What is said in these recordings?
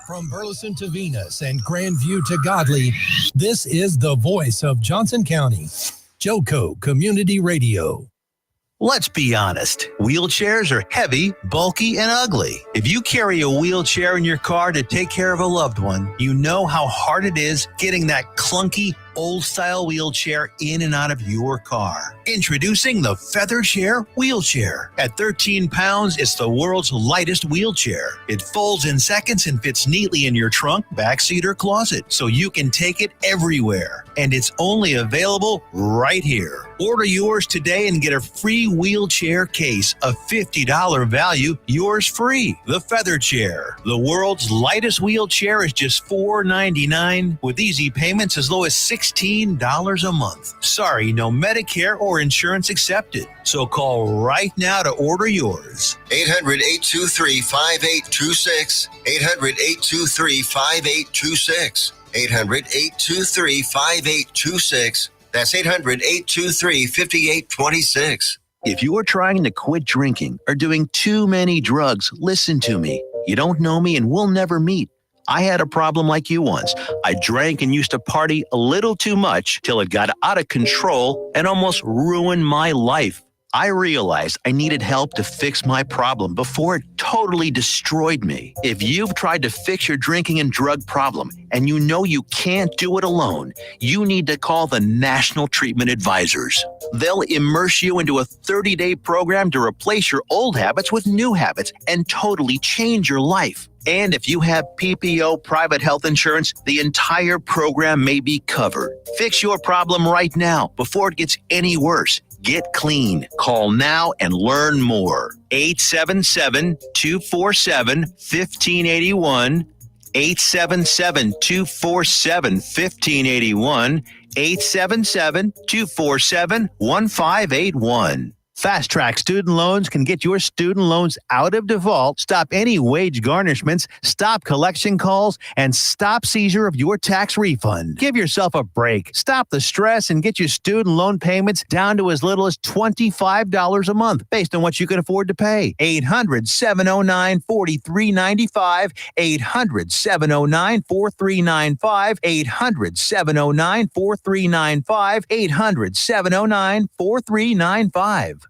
From Burleson to Venus and Grandview to Godley, this is the voice of Johnson County, JoCo Community Radio. Let's be honest, wheelchairs are heavy, bulky, and ugly. If you carry a wheelchair in your car to take care of a loved one, you know how hard it is getting that clunky, old-style wheelchair in and out of your car. Introducing the Feather Chair Wheelchair. At 13 pounds, it's the world's lightest wheelchair. It folds in seconds and fits neatly in your trunk, backseat, or closet, so you can take it everywhere. And it's only available right here. Order yours today and get a free wheelchair case, a $50 value, yours free. The Feather Chair. The world's lightest wheelchair is just $4.99 with easy payments as low as $16 a month. Sorry, no Medicare or insurance accepted. So call right now to order yours. 800-823-5826. 800-823-5826. 800-823-5826. That's 800-823-5826. If you are trying to quit drinking or doing too many drugs, listen to me. You don't know me and we'll never meet. I had a problem like you once. I drank and used to party a little too much till it got out of control and almost ruined my life. I realized I needed help to fix my problem before it totally destroyed me. If you've tried to fix your drinking and drug problem and you know you can't do it alone, you need to call the National Treatment Advisors. They'll immerse you into a 30-day program to replace your old habits with new habits and totally change your life. And if you have PPO private health insurance, the entire program may be covered. Fix your problem right now before it gets any worse. Get clean. Call now and learn more. 877-247-1581. 877-247-1581. 877-247-1581. Fast Track Student Loans can get your student loans out of default, stop any wage garnishments, stop collection calls, and stop seizure of your tax refund. Give yourself a break. Stop the stress and get your student loan payments down to as little as $25 a month based on what you can afford to pay. 800-709-4395. 800-709-4395. 800-709-4395. 800-709-4395.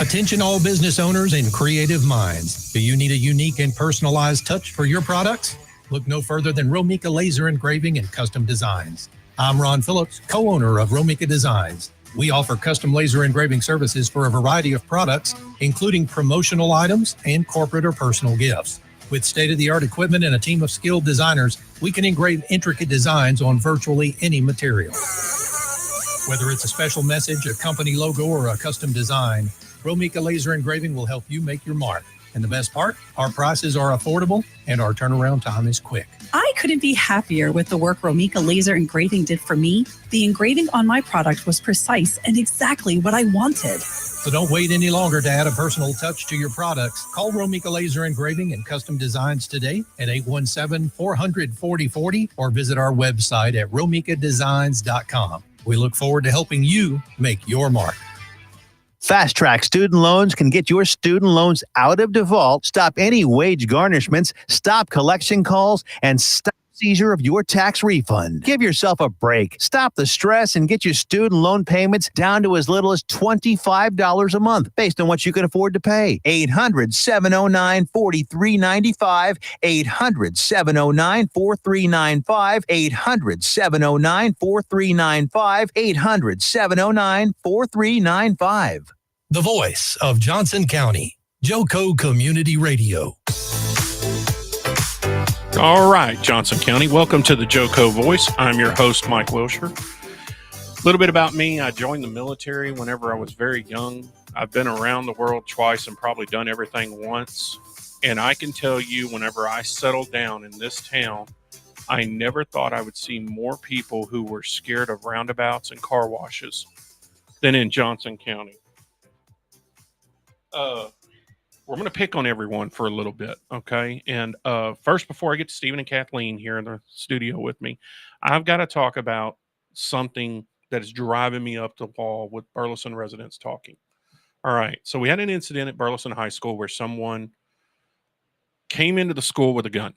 Attention all business owners and creative minds. Do you need a unique and personalized touch for your products? Look no further than Romika Laser Engraving and Custom Designs. I'm Ron Phillips, co-owner of Romika Designs. We offer custom laser engraving services for a variety of products, including promotional items and corporate or personal gifts. With state-of-the-art equipment and a team of skilled designers, we can engrave intricate designs on virtually any material. Whether it's a special message, a company logo, or a custom design, Romika Laser Engraving will help you make your mark. And the best part, our prices are affordable and our turnaround time is quick. I couldn't be happier with the work Romika Laser Engraving did for me. The engraving on my product was precise and exactly what I wanted. So don't wait any longer to add a personal touch to your products. Call Romika Laser Engraving and Custom Designs today at 817-400-4040 or visit our website at romikadesigns.com. We look forward to helping you make your mark. Fast Track Student Loans can get your student loans out of default, stop any wage garnishments, stop collection calls, and stop seizure of your tax refund. Give yourself a break. Stop the stress and get your student loan payments down to as little as $25 a month based on what you can afford to pay. 800-709-4395. 800-709-4395. 800-709-4395. 800-709-4395. The voice of Johnson County, JoCo Community Radio. All right, Johnson County, welcome to the JoCo Voice. I'm your host, Mike Wilshire. A little bit about me. I joined the military whenever I was very young. I've been around the world twice and probably done everything once. And I can tell you, whenever I settled down in this town, I never thought I would see more people who were scared of roundabouts and car washes than in Johnson County. We're going to pick on everyone for a little bit, okay? And first, before I get to Stephen and Kathleen here in the studio with me, I've got to talk about something that is driving me up the wall with Burleson residents talking. All right, so we had an incident at Burleson High School where someone came into the school with a gun.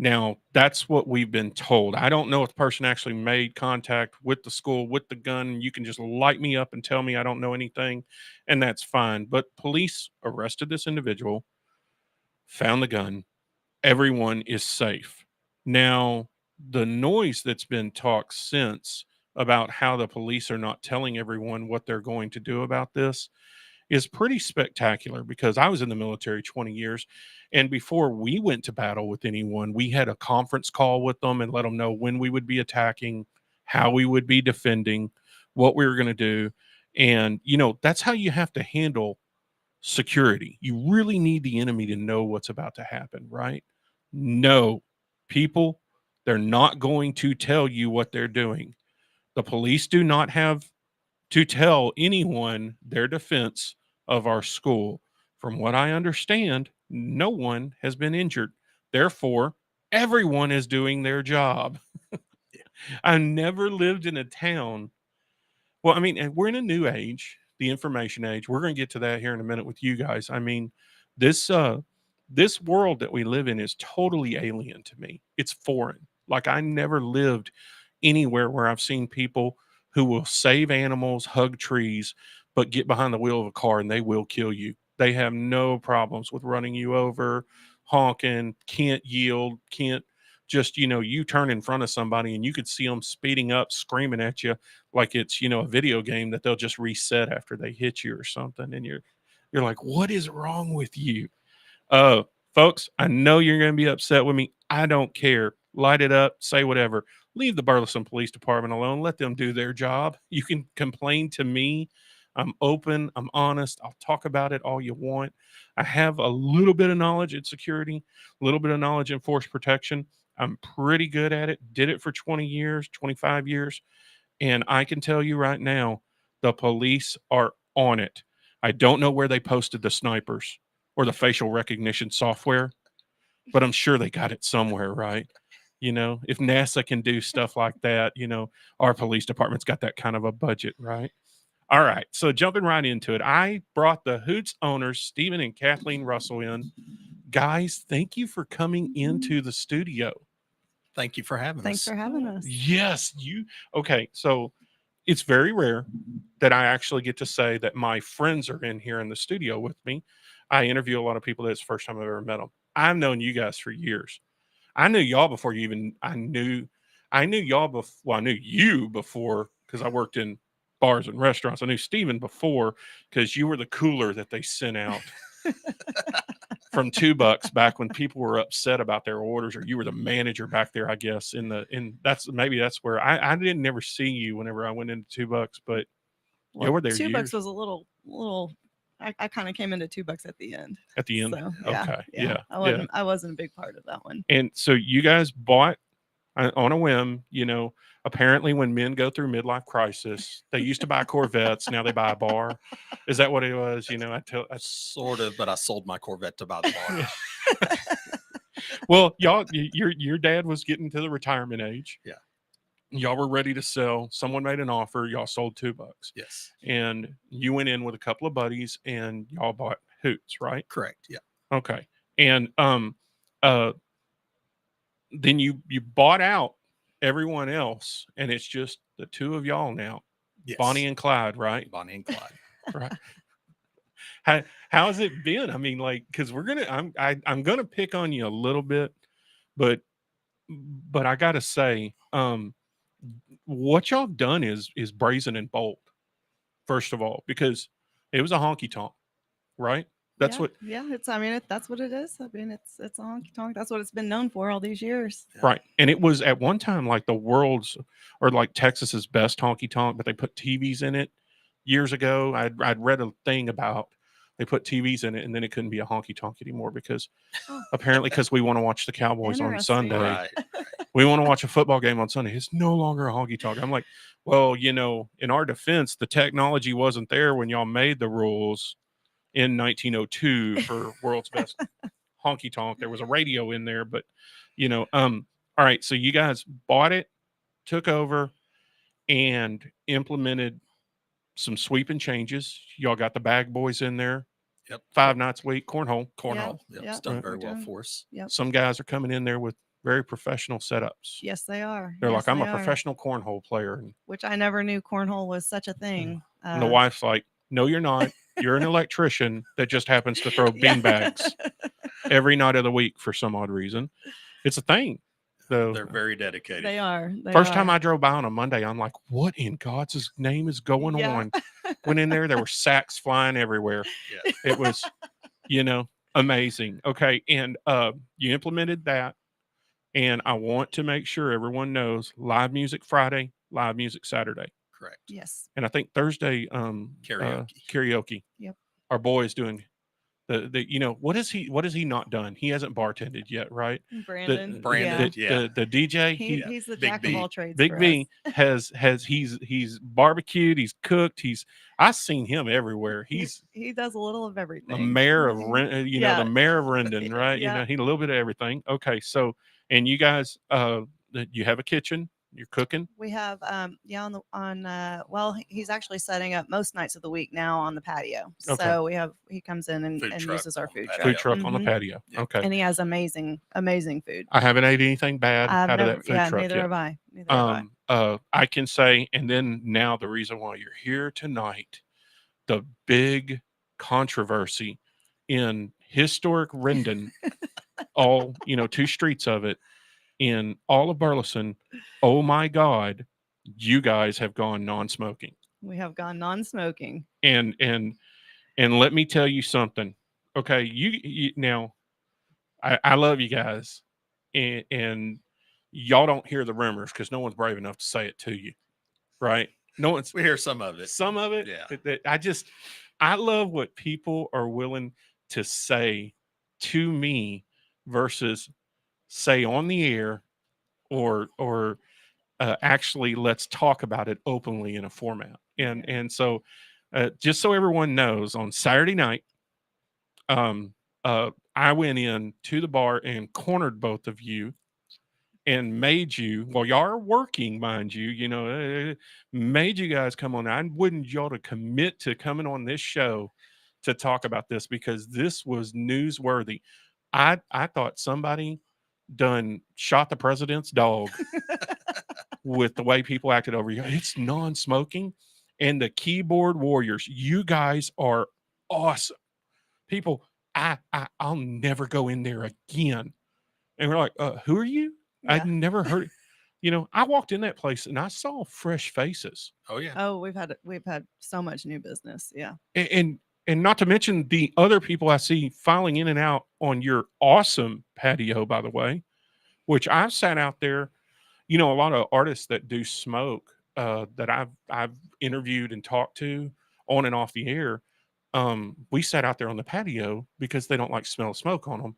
Now, that's what we've been told. I don't know if the person actually made contact with the school with the gun. You can just light me up and tell me I don't know anything, and that's fine. But police arrested this individual, found the gun. Everyone is safe. Now, the noise that's been talked since about how the police are not telling everyone what they're going to do about this is pretty spectacular, because I was in the military 20 years, and before we went to battle with anyone, we had a conference call with them and let them know when we would be attacking, how we would be defending, what we were going to do. And, that's how you have to handle security. You really need the enemy to know what's about to happen, right? No, people, they're not going to tell you what they're doing. The police do not have to tell anyone their defense of our school. From what I understand, no one has been injured. Therefore, everyone is doing their job. I never lived in a town. Well, I mean, we're in a new age, the information age. We're going to get to that here in a minute with you guys. I mean, this world that we live in is totally alien to me. It's foreign. Like, I never lived anywhere where I've seen people who will save animals, hug trees, but get behind the wheel of a car and they will kill you. They have no problems with running you over, honking, can't yield, can't just, you turn in front of somebody and you could see them speeding up, screaming at you like it's, a video game that they'll just reset after they hit you or something. And you're like, what is wrong with you? Folks, I know you're going to be upset with me. I don't care. Light it up, say whatever. Leave the Burleson Police Department alone. Let them do their job. You can complain to me. I'm open. I'm honest. I'll talk about it all you want. I have a little bit of knowledge in security, a little bit of knowledge in force protection. I'm pretty good at it. Did it for 20 years, 25 years. And I can tell you right now, the police are on it. I don't know where they posted the snipers or the facial recognition software, but I'm sure they got it somewhere, right? If NASA can do stuff like that, our police department's got that kind of a budget, right? All right. So jumping right into it, I brought the Hoots owners, Stephen and Kathleen Russell, in. Guys, thank you for coming into the studio. Thank you for having us. Thanks for having us. Yes. Okay. So it's very rare that I actually get to say that my friends are in here in the studio with me. I interview a lot of people that's the first time I've ever met them. I've known you guys for years. I knew y'all before I knew y'all before. Well, I knew you before because I worked in bars and restaurants. I knew Steven before because you were the cooler that they sent out from $2 back when people were upset about their orders, or you were the manager back there, I guess. That's where I didn't never see you whenever I went into $2, but you were there. $2 was a little. I kind of came into $2 at the end. At the end, So, okay, yeah. I wasn't a big part of that one. And so you guys bought on a whim. Apparently, when men go through midlife crisis, they used to buy Corvettes. Now they buy a bar. Is that what it was? I Sort of, but I sold my Corvette to buy the bar. Well, y'all, your dad was getting to the retirement age. Yeah. Y'all were ready to sell. Someone made an offer. Y'all sold $2. Yes. And you went in with a couple of buddies and y'all bought Hoots, right? Correct. Yeah. Okay. And then you bought out everyone else, and it's just the two of y'all now. Yes. Bonnie and Clyde, right? Bonnie and Clyde. Right. How has it been? I mean, because I'm gonna pick on you a little bit, but I gotta say, what y'all done is brazen and bold, first of all, because it was a honky tonk, right? That's what. Yeah, that's what it is. It's a honky tonk. That's what it's been known for all these years. Yeah. Right. And it was at one time like the world's or like Texas's best honky tonk, but they put TVs in it years ago. I'd read a thing about they put TVs in it and then it couldn't be a honky tonk anymore because because we want to watch the Cowboys on Interesting. Sunday. Right. We want to watch a football game on Sunday. It's no longer a honky tonk. I'm like, well, in our defense, the technology wasn't there when y'all made the rules in 1902 for world's best honky tonk. There was a radio in there, but all right. So you guys bought it, took over, and implemented some sweeping changes. Y'all got the bag boys in there. Yep. 5 nights a week, cornhole. Yep. Yep. It's done Right. very We're well doing- for us. Yep. Some guys are coming in there with very professional setups. Yes, they are. They're Yes, like, I'm they a are. professional cornhole player. Which I never knew cornhole was such a thing. And the wife's like, no, you're not. You're an electrician that just happens to throw Yeah. beanbags every night of the week for some odd reason. It's a thing. So They're very dedicated. They are. first time I drove by on a Monday, I'm like, what in God's name is going Yeah. on? Went in there were sacks flying everywhere. Yeah. It was, amazing. Okay. And you implemented that. And I want to make sure everyone knows live music Friday, live music Saturday. Correct. Yes. And I think Thursday, karaoke. Yep. Our boy is doing what has he not done? He hasn't bartended yet, right? Brandon. The DJ, He's the Big jack B. of all trades. Big for B us. he's barbecued, he's cooked, I've seen him everywhere. He's He does a little of everything. the mayor of Yeah. the mayor of Rendon, right? Yeah. He a little bit of everything. Okay, so and you guys, you have a kitchen, you're cooking. We have he's actually setting up most nights of the week now on the patio. Okay. So he comes in and Food truck uses our on the food patio. truck. Food truck on the Mhm. patio. Yeah. Okay. And he has amazing food. I haven't ate anything bad I've out of never, that food yeah, truck neither yet. have I. Neither have I. I can say, and then now the reason why you're here tonight, the big controversy in historic Rendon, all 2 streets of it, in all of Burleson. Oh my God, you guys have gone non-smoking. We have gone non-smoking. And let me tell you something. Okay, you now, I love you guys, and y'all don't hear the rumors because no one's brave enough to say it to you, right? No one's. We hear some of it. Some of it. Yeah. I love what people are willing to say to me versus say on the air or actually let's talk about it openly in a format. And so just so everyone knows, on Saturday night, I went in to the bar and cornered both of you and made you, while y'all are working, mind you, made you guys come on. I wouldn't y'all to commit to coming on this show to talk about this because this was newsworthy. I thought somebody done shot the president's dog with the way people acted over you. It's non-smoking. And the keyboard warriors, you guys are awesome. People, I'll never go in there again. And we're like, who are you? Yeah. I'd never heard. I walked in that place and I saw fresh faces. Oh yeah. Oh, we've had so much new business. Yeah. And not to mention the other people I see filing in and out on your awesome patio, by the way, which I've sat out there. A lot of artists that do smoke that I've interviewed and talked to on and off the air. We sat out there on the patio because they don't like the smell of smoke on them.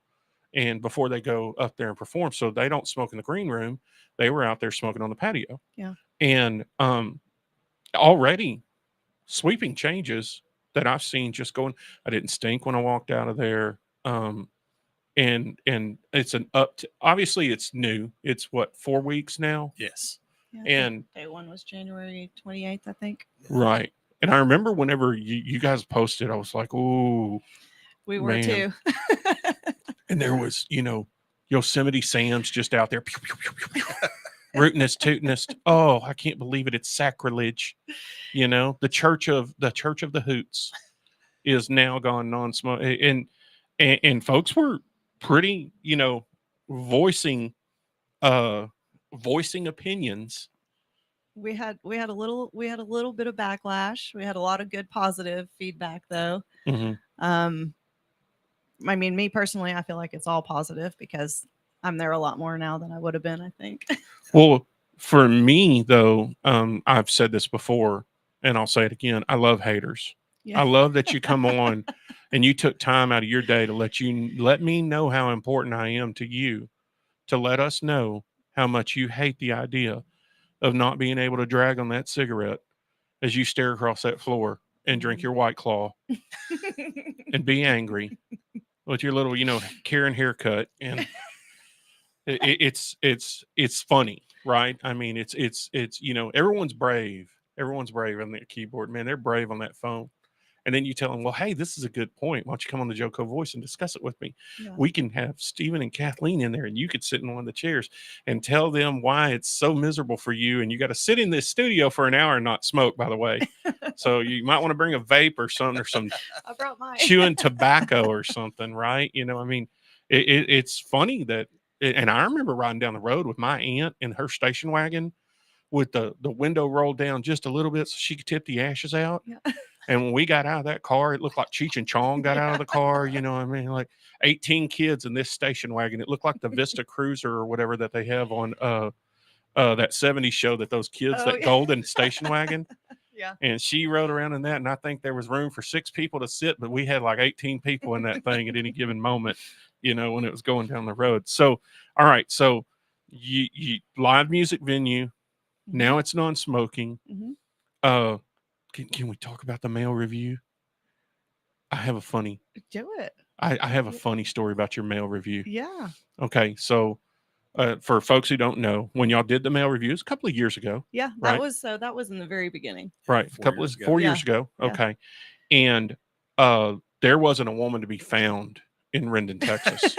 And before they go up there and perform, so they don't smoke in the green room. They were out there smoking on the patio. Yeah. And already sweeping changes that I've seen just going. I didn't stink when I walked out of there. And it's obviously it's new. It's what, 4 weeks now? Yes. Yeah, And day one was January 28th, I think. right. And I remember whenever you guys posted, I was like, ooh. We were Man. too. And there was, Yosemite Sam's just out there pew, pew, pew, pew, pew, rootinest, tootinest. Oh, I can't believe it. It's sacrilege. The church of the Hoots is now gone non-smoke. And folks were pretty, voicing opinions. We had a little bit of backlash. We had a lot of good positive feedback though. Mm-hmm. I mean, me personally, I feel like it's all positive because I'm there a lot more now than I would have been, I think. Well, for me though, I've said this before and I'll say it again. I love haters. Yeah. I love that you come on and you took time out of your day to let me know how important I am to you, to let us know how much you hate the idea of not being able to drag on that cigarette as you stare across that floor and drink your White Claw and be angry with your little, Karen haircut. And it's funny, right? I mean, it's everyone's brave. Everyone's brave on their keyboard, man. They're brave on that phone. And then you tell them, well, hey, this is a good point. Why don't you come on the JoCo Voice and discuss it with me? Yeah. We can have Stephen and Kathleen in there, and you could sit in one of the chairs and tell them why it's so miserable for you. And you got to sit in this studio for an hour and not smoke, by the way. So you might want to bring a vape or something, or some I brought mine. chewing tobacco or something, right? I mean, it's funny that, and I remember riding down the road with my aunt in her station wagon with the window rolled down just a little bit so she could tip the ashes out. Yeah. And when we got out of that car, it looked like Cheech and Chong got out of the car. You know what I mean? Like 18 kids in this station wagon. It looked like the Vista Cruiser or whatever that they have on that 70s show, that those kids, that golden station wagon. Yeah. And she rode around in that, and I think there was room for 6 people to sit, but we had like 18 people in that thing at any given moment, when it was going down the road. So, all right. So you live music venue. Mm-hmm. Now it's non-smoking. Mm-hmm. Can we talk about the mail review? I have a funny. Do it. I have a funny story about your mail review. Yeah. Okay, so for folks who don't know, when y'all did the mail reviews a couple of years ago. Yeah, right? that was in the very beginning. Right, 4 years ago. Yeah. Okay, and there wasn't a woman to be found in Rendon, Texas.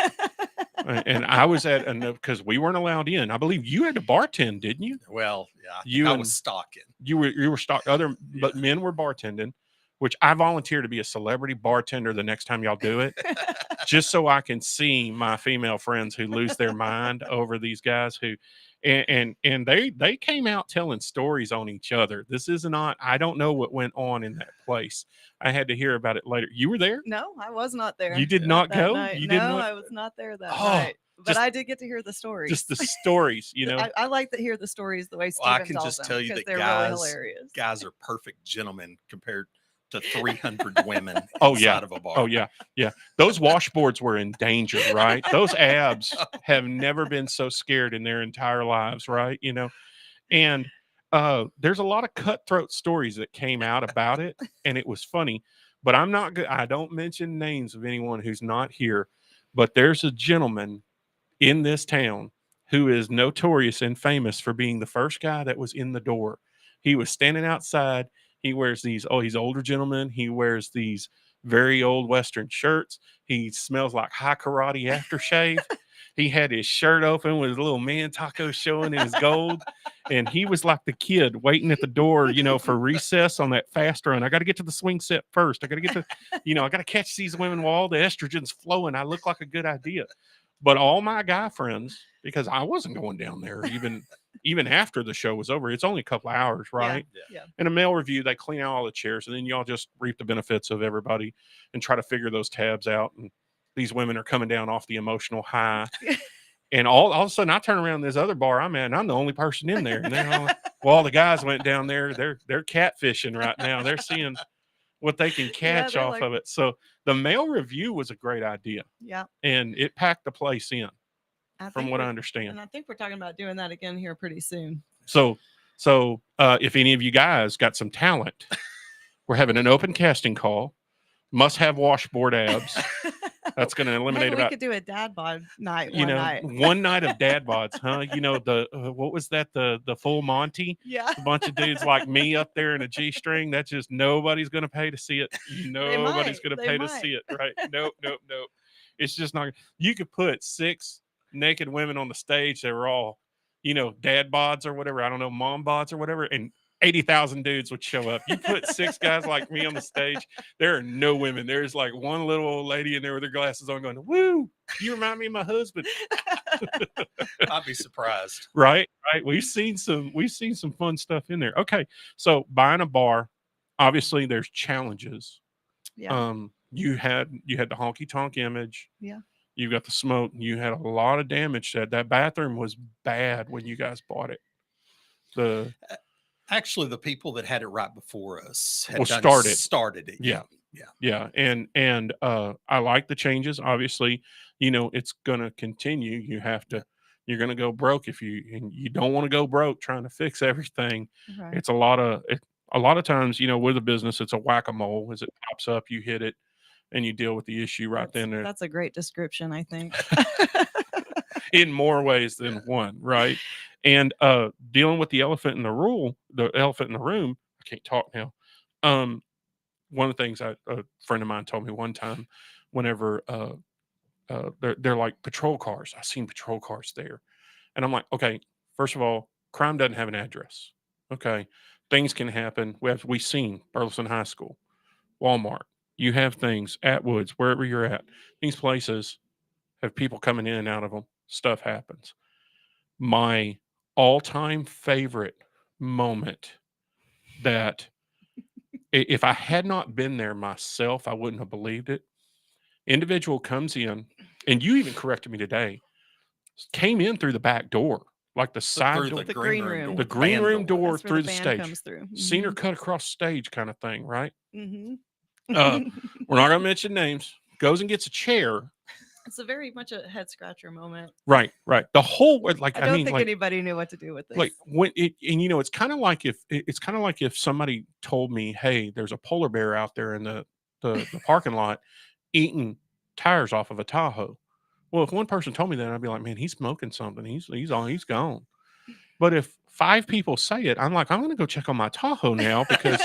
And I was because we weren't allowed in. I believe you had to bartend, didn't you? Well, yeah, I was stalking. You were stock but men were bartending, which I volunteer to be a celebrity bartender the next time y'all do it, just so I can see my female friends who lose their mind over these guys who, and they came out telling stories on each other. This is not, I don't know what went on in that place. I had to hear about it later. You were there? No, I was not there. You did not go? Night. You no, didn't? I was not there that night. But I did get to hear the stories. Just the stories, I like to hear the stories the way Steven I can tells just them, tell you that they're guys, really hilarious. Guys are perfect gentlemen compared to 300 women Oh, inside yeah. of a bar. Oh, yeah. Yeah. Those washboards were in danger, right? Those abs have never been so scared in their entire lives, right? And there's a lot of cutthroat stories that came out about it, and it was funny. But I'm not good. I don't mention names of anyone who's not here, but there's a gentleman in this town who is notorious and famous for being the first guy that was in the door. He was standing outside. He wears these, he's an older gentleman. He wears these very old Western shirts. He smells like high karate aftershave. He had his shirt open with his little man taco showing in his gold. And he was like the kid waiting at the door, for recess on that fast run. I got to get to the swing set first. I got to get to, I got to catch these women while all the estrogen's flowing. I look like a good idea. But all my guy friends, because I wasn't going down there even after the show was over. It's only a couple of hours, right? Yeah. In a mail review, they clean out all the chairs, and then y'all just reap the benefits of everybody and try to figure those tabs out. And these women are coming down off the emotional high. And all of a sudden, I turn around this other bar I'm at, and I'm the only person in there. And all the guys went down there. They're catfishing right now. They're seeing what they can catch off of it. So the mail review was a great idea. Yeah. And it packed the place in, from what I understand. And I think we're talking about doing that again here pretty soon. So if any of you guys got some talent, we're having an open casting call. Must have washboard abs. That's going to eliminate Maybe about. We could do a dad bod night. One night of dad bods, huh? What was that? The full Monty? Yeah. A bunch of dudes like me up there in a G-string. That's just nobody's going to pay to see it. Nobody's going to pay to see it, right? Nope. It's just not. You could put 6 naked women on the stage that were all, dad bods or whatever. I don't know, mom bods or whatever, and 80,000 dudes would show up. You put 6 guys like me on the stage, there are no women. There's like one little old lady in there with her glasses on going, woo, you remind me of my husband. I'd be surprised. Right. We've seen some fun stuff in there. Okay. So buying a bar, obviously there's challenges. Yeah. You had the honky tonk image. Yeah. You got the smoke. You had a lot of damage. That bathroom was bad when you guys bought it. Actually, the people that had it right before us had started it. Yeah. And I like the changes. Obviously, it's going to continue. You're going to go broke and you don't want to go broke trying to fix everything. Right. It's a lot of times, with a business, it's a whack-a-mole. As it pops up, you hit it and you deal with the issue then. That's a great description, I think. In more ways than one, right? And dealing with the elephant in the room, I can't talk now. one of the things a friend of mine told me one time, whenever they're like patrol cars. I've seen patrol cars there, and I'm like, okay, first of all, crime doesn't have an address. Okay, things can happen. We've seen Burleson High School, Walmart. You have things, Atwoods, wherever you're at. These places have people coming in and out of them. Stuff happens. My all-time favorite moment that if I had not been there myself, I wouldn't have believed it. Individual comes in, and you even corrected me today, came in through the back door, like the side door, the green room, the green room door That's where through the the band stage. comes through. Seen her cut across stage kind of thing, right? Mm-hmm. We're not going to mention names. Goes and gets a chair. It's a very much a head scratcher moment. Right. The whole like I don't think anybody knew what to do with this. Like when it, and it's kind of like if somebody told me, "Hey, there's a polar bear out there in the parking lot eating tires off of a Tahoe." Well, if one person told me that, I'd be like, "Man, he's smoking something. He's gone." But if 5 people say it, I'm like, I'm going to go check on my Tahoe now because.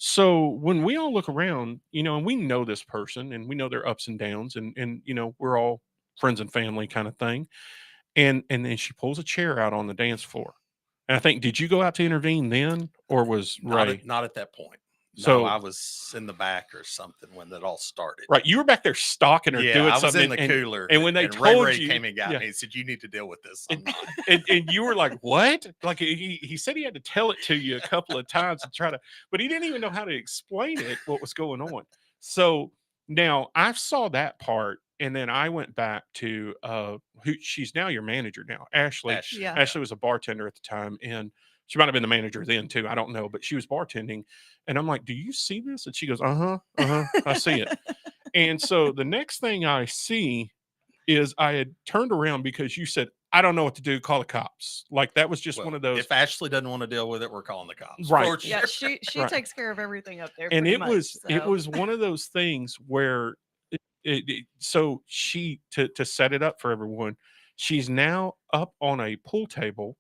So when we all look around, and we know this person and we know their ups and downs and we're all friends and family kind of thing. And then she pulls a chair out on the dance floor. And I think, did you go out to intervene then or was Ray? Not at that point. So no, I was in the back or something when that all started. Right. You were back there stalking her, doing something. I was in the cooler. And when they told Ray you, came and got me, he said, "You need to deal with this." And you were like, "What?" Like he said he had to tell it to you a couple of times and but he didn't even know how to explain it, what was going on. So now I saw that part. And then I went back to who she's now your manager now, Ashley. Yeah. Ashley was a bartender at the time, and she might have been the manager then too. I don't know, but she was bartending. And I'm like, "Do you see this?" And she goes, I see it. And so the next thing I see is I had turned around because you said, "I don't know what to do. Call the cops." Like that was just one of those. If Ashley doesn't want to deal with it, we're calling the cops. Right. Yeah, she Right. takes care of everything up there. And it much, was one of those things where so she to set it up for everyone, she's now up on a pool table.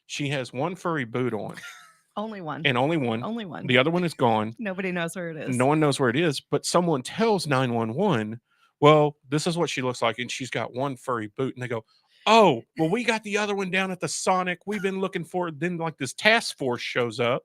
She has one furry boot on. Only one. And only one. Only one. The other one is gone. Nobody knows where it is. No one knows where it is, but someone tells 911, "Well, this is what she looks like, and she's got one furry boot." And they go, "Oh, well, we got the other one down at the Sonic. We've been looking for it." Then like this task force shows up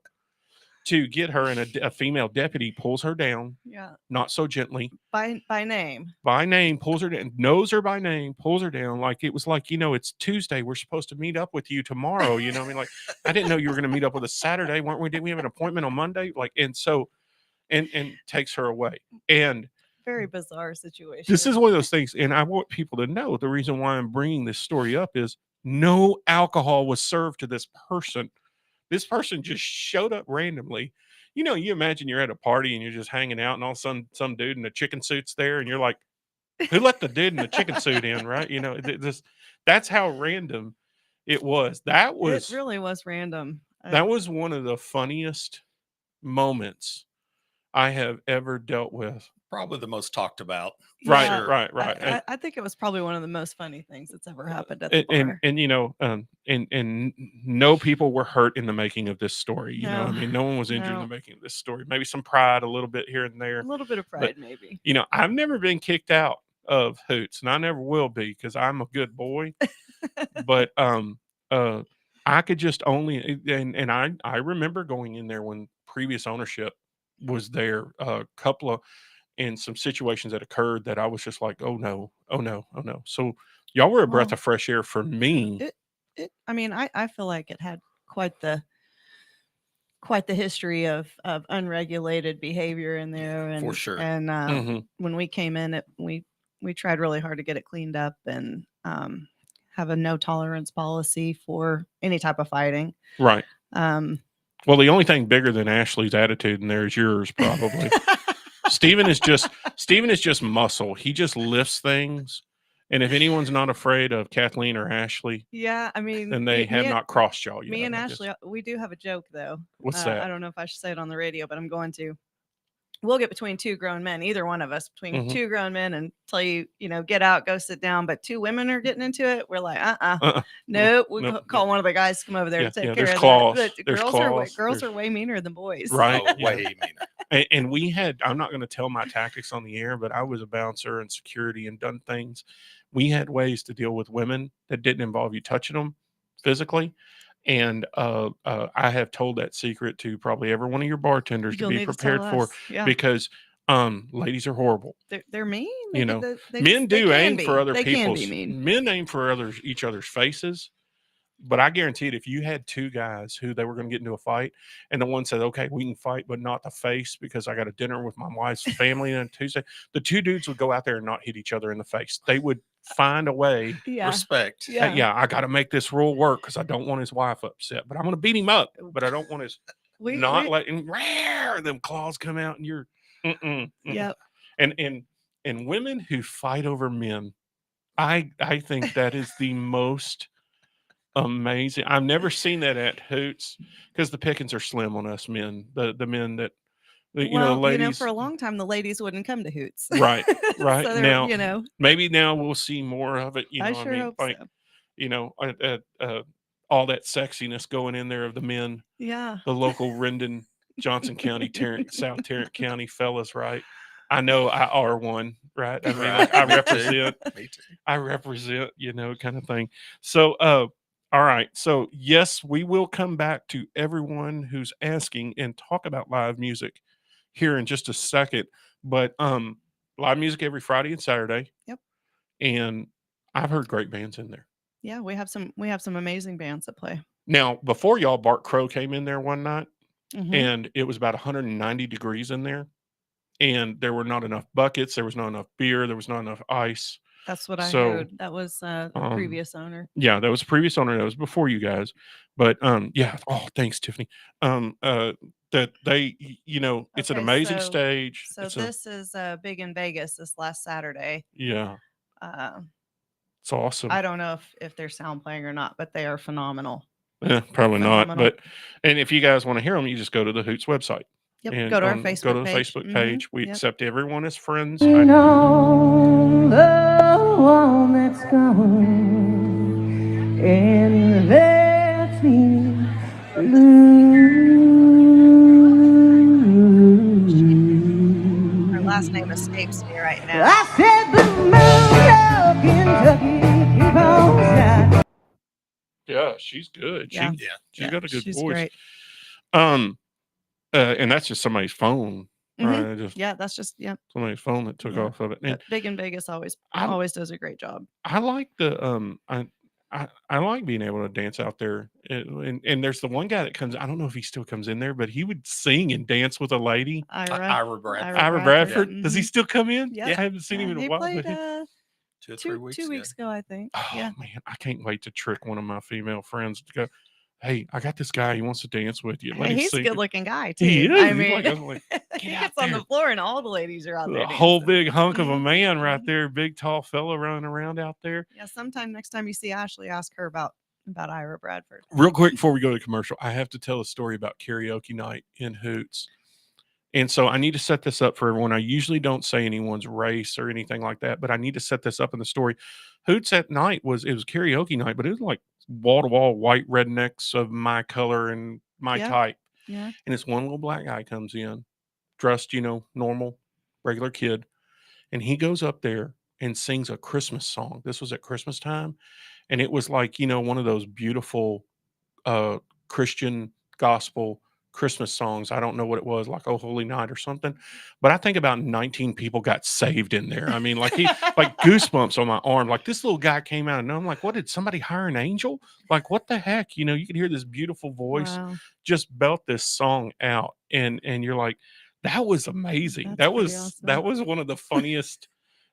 to get her, and a female deputy pulls her down. Yeah. Not so gently. By name. By name, pulls her down, knows her by name, pulls her down. Like it was like, it's Tuesday. We're supposed to meet up with you tomorrow. I mean, like, I didn't know you were going to meet up with us Saturday. Weren't we? Didn't we have an appointment on Monday? Like, and so, and takes her away. And very bizarre situation. This is one of those things. And I want people to know the reason why I'm bringing this story up is no alcohol was served to this person. This person just showed up randomly. You imagine you're at a party and you're just hanging out and all of a sudden some dude in a chicken suit's there and you're like, who let the dude in the chicken suit in, right? That's how random it was. It really was random. That was one of the funniest moments I have ever dealt with. Probably the most talked about. Right, Yeah, right. I think it was probably one of the most funny things that's ever happened at the bar. And no people were hurt in the making of this story. No. I mean, no one was injured in the making of this story. Maybe some pride, a little bit here and there. A little bit of pride, maybe. I've never been kicked out of Hoots, and I never will be because I'm a good boy. But I could just only and I remember going in there when previous ownership was there, a couple of. And some situations that occurred that I was just like, oh no. So y'all were a breath of fresh air for me. I feel like it had quite the history of unregulated behavior in there, and for sure. And when we came in, we tried really hard to get it cleaned up and have a no tolerance policy for any type of fighting. Right. Well, the only thing bigger than Ashley's attitude in there is yours, probably. Steven is just muscle. He just lifts things. And if anyone's not afraid of Kathleen or Ashley, then they have not crossed y'all yet. Me and Ashley, we do have a joke though. What's that? I don't know if I should say it on the radio, but I'm going to. We'll get between two grown men, either one of us, between two grown men, and tell you, get out, go sit down. But 2 women are getting into it. We're like, nope. We call one of the guys to come over there to take care of claws. that. There's Girls claws. are way meaner than boys. Right. Way meaner. And we had, I'm not going to tell my tactics on the air, but I was a bouncer and security and done things. We had ways to deal with women that didn't involve you touching them physically. And I have told that secret to probably every one of your bartenders You'll to be need to prepared tell for, us. Yeah. because ladies are horrible. They're mean. You know, men do aim for other They can people's. be mean. Men aim for each other's faces. But I guarantee it, if you had two guys who they were going to get into a fight, and the one said, "Okay, we can fight, but not the face because I got a dinner with my wife's family on Tuesday," the two dudes would go out there and not hit each other in the face. They would find a way. Yeah. Respect. Yeah. I got to make this rule work because I don't want his wife upset, but I'm going to beat him up. But I don't want his letting them claws come out, and you're. Yep. And women who fight over men, I think that is the most amazing. I've never seen that at Hoots because the pickings are slim on us men. The men that ladies. For a long time the ladies wouldn't come to Hoots. Right. So now, maybe now we'll see more of it. I sure hope so. All that sexiness going in there of the men. Yeah. The local Rendon, Johnson County, South Tarrant County fellas, right? I know I are one, right? I mean, I represent. Me too. I represent, kind of thing. So, all right. So, yes, we will come back to everyone who's asking and talk about live music here in just a second. But live music every Friday and Saturday. Yep. And I've heard great bands in there. Yeah, we have some amazing bands that play. Now, before y'all, Bart Crow came in there one night, Mhm. and it was about 190 degrees in there, and there were not enough buckets. There was not enough beer. There was not enough ice. That's what I heard. That was the previous owner. Yeah, that was the previous owner. That was before you guys. But yeah. Oh, thanks, Tiffany. That they, it's an amazing stage. So this is big in Vegas this last Saturday. Yeah. It's awesome. I don't know if they're sound playing or not, but they are phenomenal. Yeah, probably not. And if you guys want to hear them, you just go to the Hoots website. Yep. And Go to our Facebook Go to the page. Facebook page. We accept everyone as friends. The one that's gone and left me blue. Her last name escapes me right now. I said the moon of Kentucky keep on shining. Yeah, she's good. Yeah. She's got a good She's voice. Great. And that's just somebody's phone. Mhm. Right? That's just Somebody's phone that took off of it. And But Big in Vegas always does a great job. I like the I like being able to dance out there. And there's the one guy that comes. I don't know if he still comes in there, but he would sing and dance with a lady. Ira Bradford. Ira Bradford. Yeah. Does he still come in? Yeah. I haven't seen him in a while. He but played 2 or 3 weeks. 2 weeks ago, I think. Oh Yeah. man, I can't wait to trick one of my female friends to go, "Hey, I got this guy. He wants to dance with you." Hey, he's a good-looking guy too. He is. I He's mean, like, he "Get out gets on the there." floor, and all the ladies are out there. A whole dancing. big hunk of a Mhm. man right there, big tall fella running around out there. Yeah. Sometime next time you see Ashley, ask her about Ira Bradford. Real quick before we go to commercial, I have to tell a story about karaoke night in Hoots. And so I need to set this up for everyone. I usually don't say anyone's race or anything like that, but I need to set this up in the story. Hoots at night was karaoke night, but it was like wall to wall white rednecks of my color and my type. Yeah. And this one little black guy comes in, dressed, normal, regular kid. And he goes up there and sings a Christmas song. This was at Christmas time. And it was like, one of those beautiful Christian gospel Christmas songs. I don't know what it was, like "Oh Holy Night" or something. But I think about 19 people got saved in there. I mean, like goosebumps on my arm. Like this little guy came out, and I'm like, what, did somebody hire an angel? Like, what the heck? You could hear this beautiful voice just belt this song out. And you're like, that was amazing. That was one of the funniest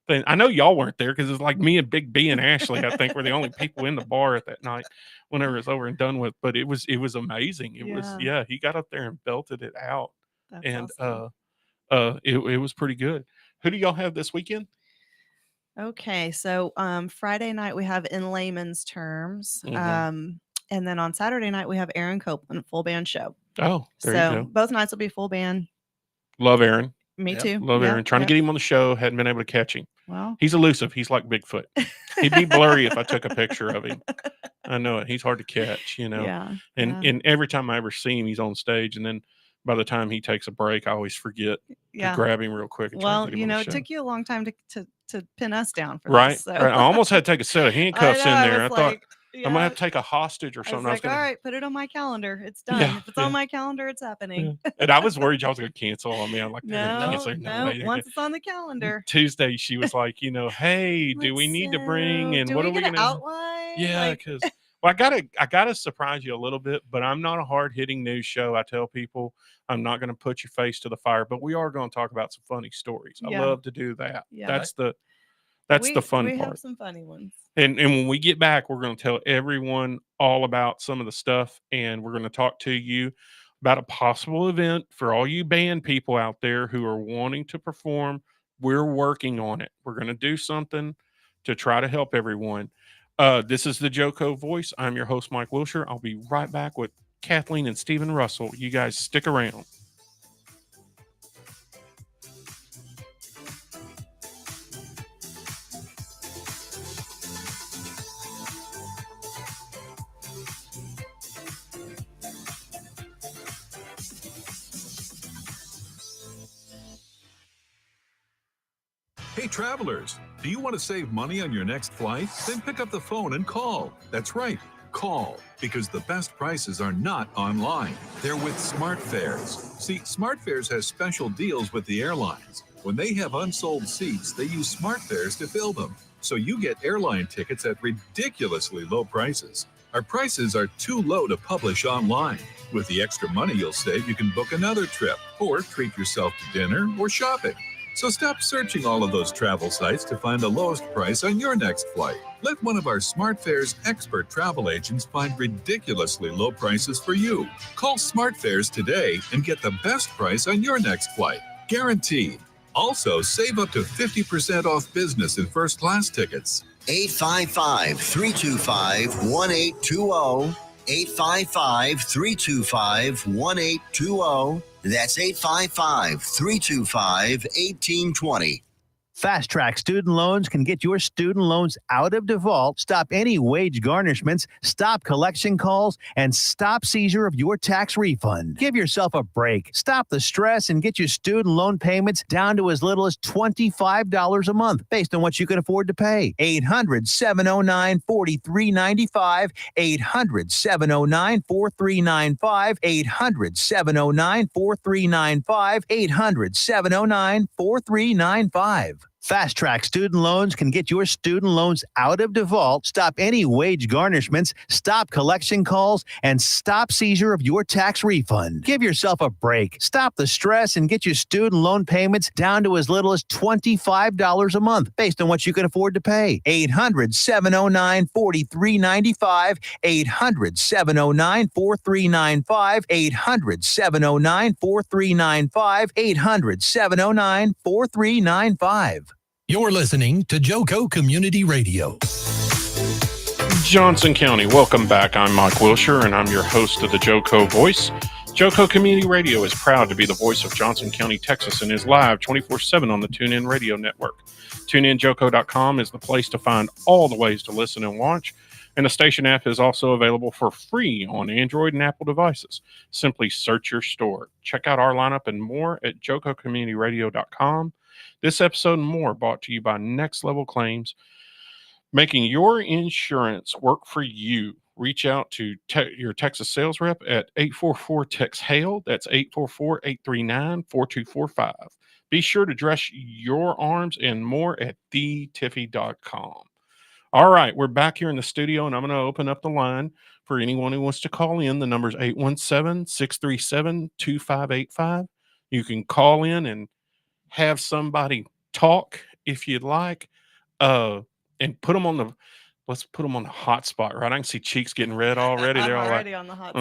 things. I know y'all weren't there because it's like me and Big B and Ashley, I think, were the only people in the bar at that night whenever it's over and done with. But it was amazing. It was he got up there and belted it out. That's and awesome. It was pretty good. Who do y'all have this weekend? Okay, so Friday night we have In Layman's Terms. Mhm. And then on Saturday night we have Aaron Copeland, full band show. Oh, there you go. Both nights will be full band. Love Aaron. Me too. Love Aaron. Trying to get him on the show. Hadn't been able to catch him. Well, He's elusive. He's like Bigfoot. He'd be blurry if I took a picture of him. I know it. He's hard to catch, yeah. And every time I ever see him, he's on stage. And then by the time he takes a break, I always forget to grab him real quick. And try Well, to get him on the it show. took you a long time to pin us down for Right. this. So. Right. I almost had to take a set of handcuffs in there. I thought I'm gonna have to take a hostage or I something. was like, all right, put it on my calendar. It's done. Yeah, If it's on my calendar, it's happening. Yeah. And I was worried y'all was gonna cancel on me. I'm like, no. cancel. Once it's on the calendar. Tuesday, she was like, hey, do we need to bring and what are we gonna outline? Yeah, because well, I gotta surprise you a little bit, but I'm not a hard hitting news show. I tell people I'm not gonna put your face to the fire, but we are gonna talk about some funny stories. I love to do that. Yeah. That's the fun part. We have some funny ones. And when we get back, we're going to tell everyone all about some of the stuff, and we're going to talk to you about a possible event for all you band people out there who are wanting to perform. We're working on it. We're going to do something to try to help everyone. This is the JoCo Voice. I'm your host, Mike Wilshire. I'll be right back with Kathleen and Stephen Russell. You guys stick around. Hey, travelers, do you want to save money on your next flight? Then pick up the phone and call. That's right, call, because the best prices are not online. They're with SmartFares. See, SmartFares has special deals with the airlines. When they have unsold seats, they use SmartFares to fill them. So you get airline tickets at ridiculously low prices. Our prices are too low to publish online. With the extra money you'll save, you can book another trip or treat yourself to dinner or shopping. So stop searching all of those travel sites to find the lowest price on your next flight. Let one of our SmartFares expert travel agents find ridiculously low prices for you. Call SmartFares today and get the best price on your next flight. Guaranteed. Also, save up to 50% off business and first class tickets. 855-325-1820. 855-325-1820. That's 855-325-1820. Fast Track Student Loans can get your student loans out of default, stop any wage garnishments, stop collection calls, and stop seizure of your tax refund. Give yourself a break. Stop the stress and get your student loan payments down to as little as $25 a month based on what you can afford to pay. 800-709-4395. 800-709-4395. 800-709-4395. 800-709-4395. Fast Track Student Loans can get your student loans out of default, stop any wage garnishments, stop collection calls, and stop seizure of your tax refund. Give yourself a break. Stop the stress and get your student loan payments down to as little as $25 a month based on what you can afford to pay. 800-709-4395. 800-709-4395. 800-709-4395. 800-709-4395. You're listening to JoCo Community Radio. Johnson County, welcome back. I'm Mike Wilshire, and I'm your host of the JoCo Voice. JoCo Community Radio is proud to be the voice of Johnson County, Texas, and is live 24/7 on the TuneIn Radio Network. TuneInJoCo.com is the place to find all the ways to listen and watch, and the station app is also available for free on Android and Apple devices. Simply search your store. Check out our lineup and more at JoCoCommunityRadio.com. This episode and more brought to you by Next Level Claims, making your insurance work for you. Reach out to your Texas sales rep at 844-TEX-HAIL. That's 844-839-4245. Be sure to dress your arms and more at thetiffy.com. All right, we're back here in the studio, and I'm going to open up the line for anyone who wants to call in. The number is 817-637-2585. You can call in and have somebody talk if you'd like, and put them on the hot spot, right? I can see cheeks getting red already. They're all already like, on the hot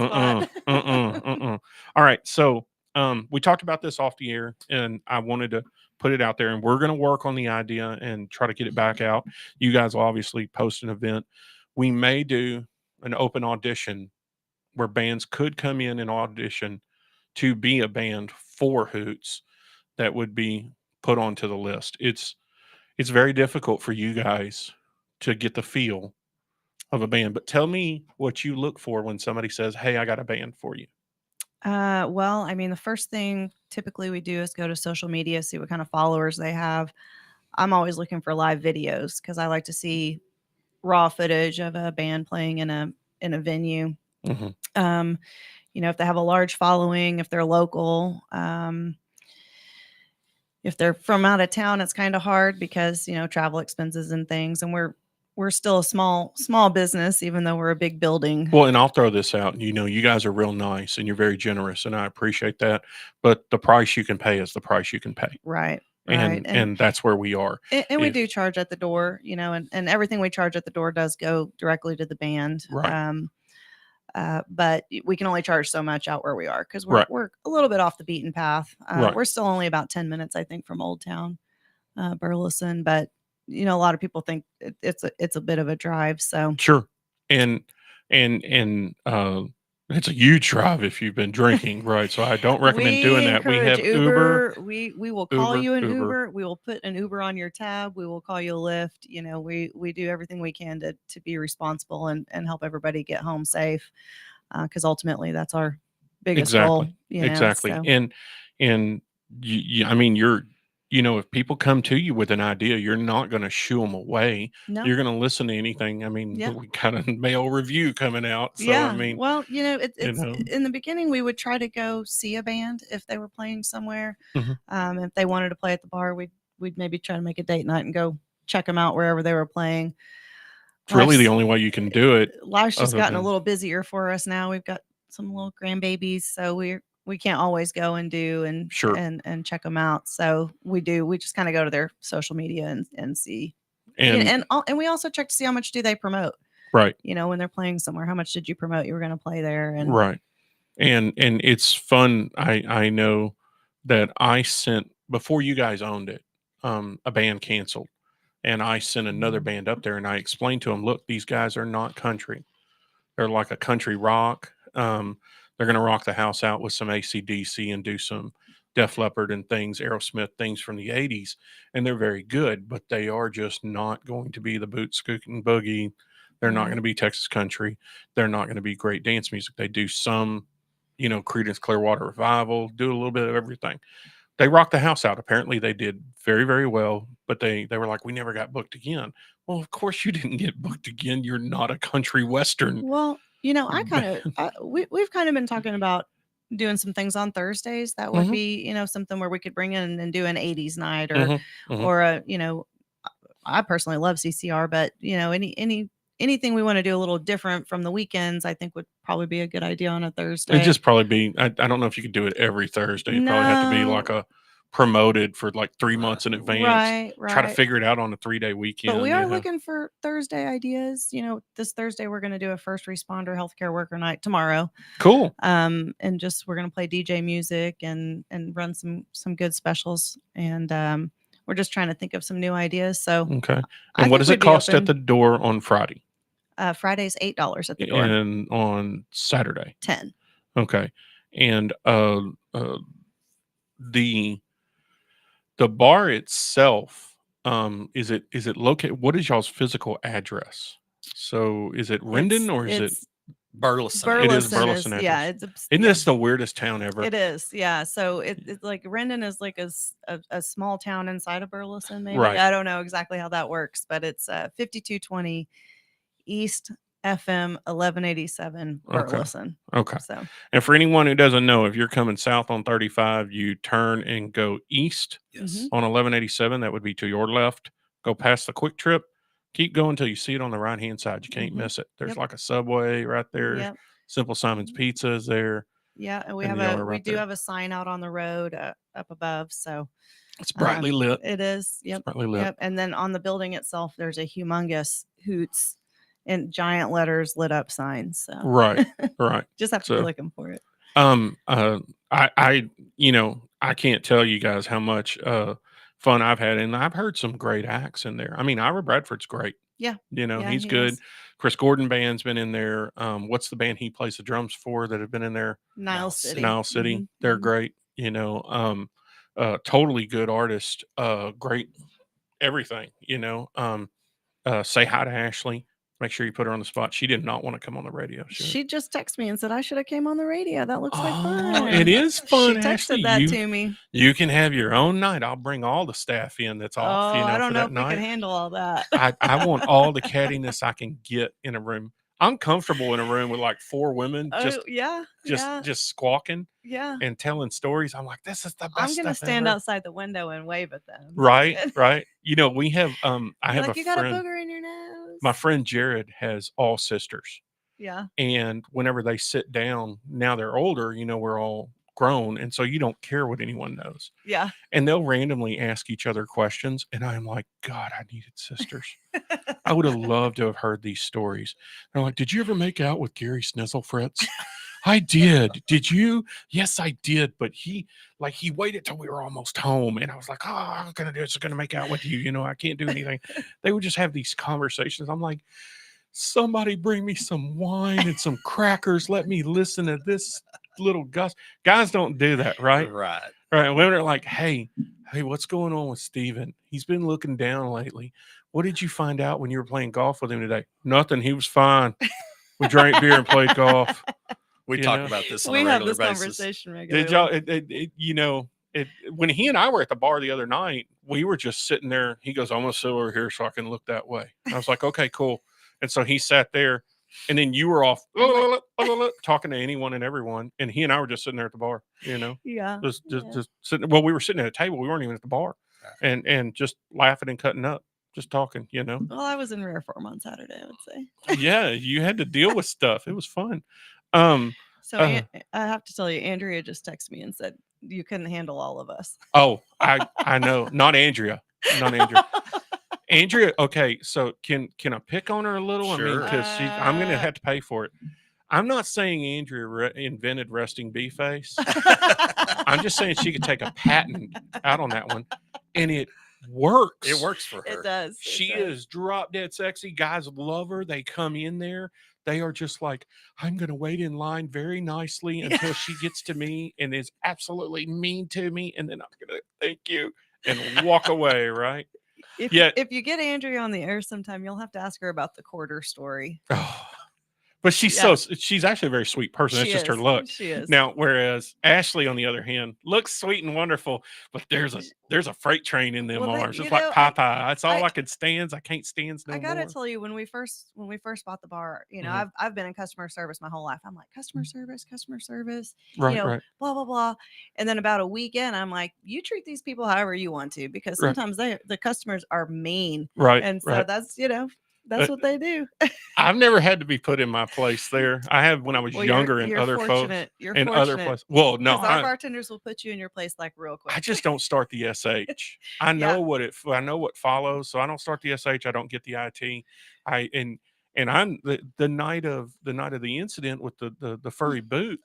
spot. All right. So, we talked about this off the air, and I wanted to put it out there, and we're going to work on the idea and try to get it back out. You guys will obviously post an event. We may do an open audition where bands could come in and audition to be a band for Hoots that would be put onto the list. It's very difficult for you guys to get the feel of a band, but tell me what you look for when somebody says, "Hey, I got a band for you." Well, I mean, the first thing typically we do is go to social media, see what kind of followers they have. I'm always looking for live videos because I like to see raw footage of a band playing in a venue. Mhm. If they have a large following, if they're local, if they're from out of town, it's kind of hard because travel expenses and things, and we're still a small business, even though we're a big building. Well, and I'll throw this out. You guys are real nice and you're very generous, and I appreciate that. But the price you can pay is the price you can pay. Right. And that's where we are. And we do charge at the door, and everything we charge at the door does go directly to the band. Right. But we can only charge so much out where we are because Right. we're a little bit off the beaten path. Right. We're still only about 10 minutes, I think, from Old Town, Burleson. But a lot of people think it's a bit of a drive. So Sure. And it's a huge drive if you've been drinking, right? So I don't recommend doing that. We have encourage Uber. We will call Uber, you an Uber. Uber. We will put an Uber on your tab. We will call you a Lyft. We do everything we can to be responsible and help everybody get home safe. Because ultimately that's our biggest goal. Exactly. So. And I mean, if people come to you with an idea, you're not going to shoo them away. No. You're going to listen to anything. I mean, Yeah. we got a mail review coming out. So, Yeah. I mean, well, it's in the beginning, we would try to go see a band if they were playing somewhere. Mhm. If they wanted to play at the bar, we'd maybe try to make a date night and go check them out wherever they were playing. It's really the only way you can do it. Life's just gotten a little busier for us now. We've got some little grandbabies, so we can't always go and do and Sure. and check them out. So we just kind of go to their social media and see. And we also check to see how much do they promote. Right. When they're playing somewhere, how much did you promote you were going to play there? And right. And it's fun. I know that I sent, before you guys owned it, a band canceled, and I sent another band up there, and I explained to them, look, these guys are not country. They're like a country rock. They're going to rock the house out with some AC/DC and do some Def Leppard and things, Aerosmith, things from the 80s. And they're very good, but they are just not going to be the boot scooting boogie. They're not going to be Texas country. They're not going to be great dance music. They do some, Creedence Clearwater Revival, do a little bit of everything. They rocked the house out. Apparently they did very, very well, but they were like, we never got booked again. Well, of course you didn't get booked again. You're not a country Western. Well, we've kind of been talking about doing some things on Thursdays. That would be, something where we could bring in and do an 80s night or I personally love CCR, but anything we want to do a little different from the weekends, I think would probably be a good idea on a Thursday. It'd just probably be, I don't know if you could do it every Thursday. It'd probably have to be like a promoted for like 3 months in advance. Right. Try to figure it out on a 3-day weekend. But we are looking for Thursday ideas. This Thursday we're going to do a first responder healthcare worker night tomorrow. Cool. And we're going to play DJ music and run some good specials. And we're just trying to think of some new ideas. So okay. And what does it cost at the door on Friday? Friday's $8 at the door. And on Saturday? $10. Okay. And the bar itself, is it located? What is y'all's physical address? So is it Rendon or is it Burleson? It is Burleson. Yeah, isn't this the weirdest town ever? It is. Yeah. So it's like Rendon is like a small town inside of Burleson. Maybe Right. I don't know exactly how that works, but it's 5220 East FM 1187 Burleson. Okay. So, and for anyone who doesn't know, if you're coming south on 35, you turn and go east on 1187. That would be to your left. Go past the Quick Trip. Keep going until you see it on the right-hand side. You can't miss it. There's like a Subway right there. Yep. Simple Simon's Pizza is there. Yeah, and we do have a sign out on the road up above. So it's brightly lit. It is. Yep. It's brightly lit. Yep. And then on the building itself, there's a humongous Hoots in giant letters lit up signs. So. Right. Just have to be looking for it. I can't tell you guys how much fun I've had, and I've heard some great acts in there. I mean, Ira Bradford's great. Yeah. He's good. Is. Chris Gordon band's been in there. What's the band he plays the drums for that have been in there? Nile City. Mm-hmm. They're great. Totally good artist. Great everything. Say hi to Ashley. Make sure you put her on the spot. She did not want to come on the radio. She just texted me and said I should have came on the radio. That looks like fun. It is fun. She texted Ashley. that to me. You can have your own night. I'll bring all the staff in that's off. Oh, I don't know if night. we can handle all that. I want all the cattiness I can get in a room. I'm comfortable in a room with like 4 women just squawking and telling stories. I'm like, this is the best. I'm gonna stand ever. outside the window and wave at them. Right. We have I have like, a you friend. got a booger in your nose. My friend Jared has all sisters. Yeah. And whenever they sit down, now they're older, we're all grown. And so you don't care what anyone knows. Yeah. And they'll randomly ask each other questions. And I'm like, God, I needed sisters. I would have loved to have heard these stories. They're like, did you ever make out with Gary Snizzlefritz? I did. Did you? Yes, I did. But he waited till we were almost home. And I was like, oh, I'm going to make out with you. I can't do anything. They would just have these conversations. I'm like, somebody bring me some wine and some crackers. Let me listen to this little Gus. Guys don't do that, right? Right. Women are like, hey, what's going on with Steven? He's been looking down lately. What did you find out when you were playing golf with him today? Nothing. He was fine. We drank beer and played golf. We talk about this on we a regular have this basis. Conversation regularly. Did y'all? When he and I were at the bar the other night, we were just sitting there. He goes, I'm gonna sit over here so I can look that way. I was like, okay, cool. And so he sat there, and then you were off talking to anyone and everyone, and he and I were just sitting there at the bar. Yeah. Just sitting. Well, we were sitting at a table. We weren't even at the bar, and just laughing and cutting up. Just talking, Well, I was in rare form on Saturday, I would say. Yeah, you had to deal with stuff. It was fun. So I have to tell you, Andrea just texted me and said you couldn't handle all of us. Oh, I know. Not Andrea. Andrea. Okay, so can I pick on her a little? Sure. I mean, because I'm going to have to pay for it. I'm not saying Andrea invented resting bee face. I'm just saying she could take a patent out on that one, and it works. It works for her. It does. She is drop dead sexy. Guys love her. They come in there. They are just like, I'm going to wait in line very nicely until she gets to me and is absolutely mean to me. And then I'm going to thank you and walk away. Right. If you get Andrea on the air sometime, you'll have to ask her about the quarter story. Oh, but she's she's actually a very sweet person. That's just her look. She is. Now, whereas Ashley, on the other hand, looks sweet and wonderful, but there's a freight train in them arms. It's like Popeye. That's all I can stand. I can't stand no more. I gotta tell you, when we first bought the bar, I've been in customer service my whole life. I'm like, customer service, right, right. Blah blah blah. And then about a week in, I'm like, you treat these people however you want to, because sometimes the customers are mean, right? And so that's that's what they do. I've never had to be put in my place there. I have when I was younger and other folks in other places. Well, no, our bartenders will put you in your place like real quick. I just don't start the SH. I know I know what follows, so I don't start the SH. I don't get the IT. And I'm the night of the incident with the furry boot.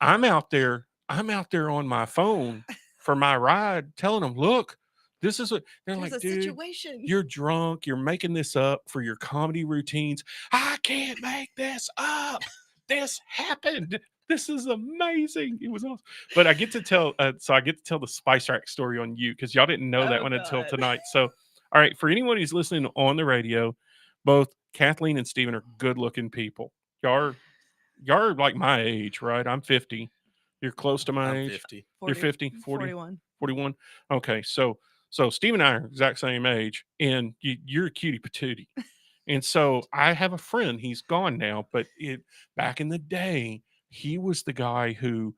I'm out there on my phone for my ride, telling them, look. This is they're like, dude, situation. You're drunk. You're making this up for your comedy routines. I can't make this up. This happened. This is amazing. It was awesome. But I get to tell, the Spice Rack story on you because y'all didn't know that one until tonight. So, all right, for anyone who's listening on the radio, both Kathleen and Steven are good-looking people. Y'all are like my age, right? I'm 50. You're close to my age. 50. You're 50, 40, 41. Okay, so Steve and I are exact same age, and you're a cutie patootie. And so I have a friend. He's gone now, but back in the day, he was the guy who,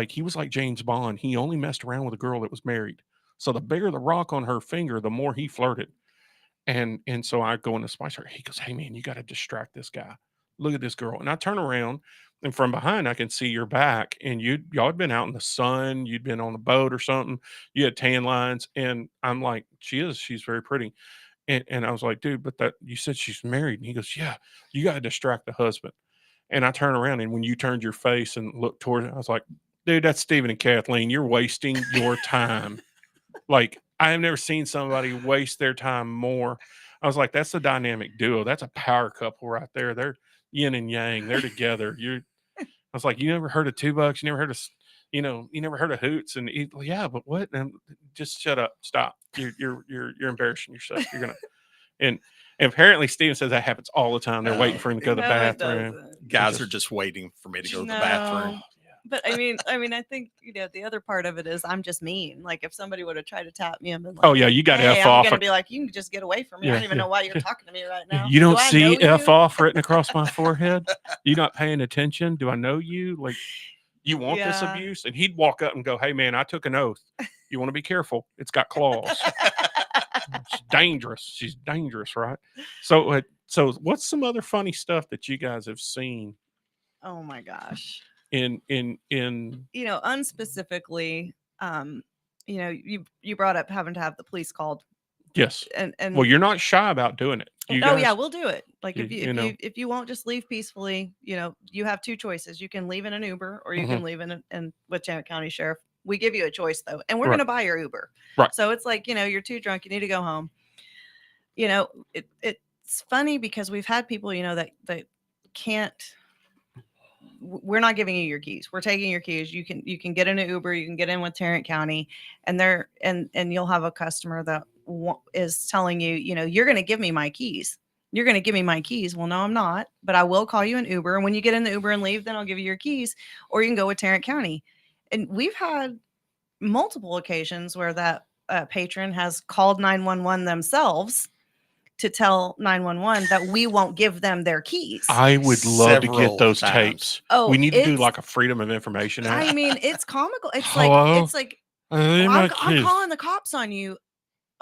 he was like James Bond. He only messed around with a girl that was married. So the bigger the rock on her finger, the more he flirted. And so I go in the Spice Rack. He goes, hey, man, you got to distract this guy. Look at this girl. And I turn around, and from behind, I can see your back. And y'all had been out in the sun. You'd been on a boat or something. You had tan lines. And I'm like, she's very pretty. And I was like, dude, but you said she's married. And he goes, yeah, you got to distract the husband. And I turn around, and when you turned your face and looked toward it, I was like, dude, that's Steven and Kathleen. You're wasting your time. I have never seen somebody waste their time more. I was like, that's a dynamic duo. That's a power couple right there. They're yin and yang. They're together. I was like, you never heard of $2? You never heard of, you never heard of Hoots? And yeah, but what? And just shut up. Stop. You're embarrassing yourself. You're gonna. And And apparently Steven says that happens all the time. They're waiting for him to go to the No, it bathroom. doesn't. Guys are just waiting for me to go to the bathroom. But I mean, I think the other part of it is I'm just mean. Like if somebody would have tried to tap me and been like, oh yeah, you got hey, F I'm off. gonna be like, you can just get away from me. I don't even know why you're talking to me right now. You don't Do I see know F you? off written across my forehead? You not paying attention? Do I know you? Like, you want this abuse? And he'd walk up and go, hey man, I took an oath. You want to be careful. It's got claws. It's dangerous. She's dangerous, right? So what's some other funny stuff that you guys have seen? Oh my gosh. In unspecifically, you brought up having to have the police called. Yes. And well, you're not shy about doing it. Yeah, we'll do it. Like if you won't just leave peacefully, you have two choices. You can leave in an Uber or you can leave in with Tarrant County Sheriff. We give you a choice though, and we're going to buy your Uber. Right. So it's like, you're too drunk, you need to go home. It's funny because we've had people, that can't. We're not giving you your keys. We're taking your keys. You can get in an Uber. You can get in with Tarrant County, and you'll have a customer that is telling you, you're going to give me my keys. You're going to give me my keys. Well, no, I'm not, but I will call you an Uber. And when you get in the Uber and leave, then I'll give you your keys, or you can go with Tarrant County. And we've had multiple occasions where that patron has called 911 themselves to tell 911 that we won't give them their keys. I would love to get those tapes. Oh, we need to do like a Freedom of Information Act. I mean, it's comical. It's Hello? like I'm calling the cops on you.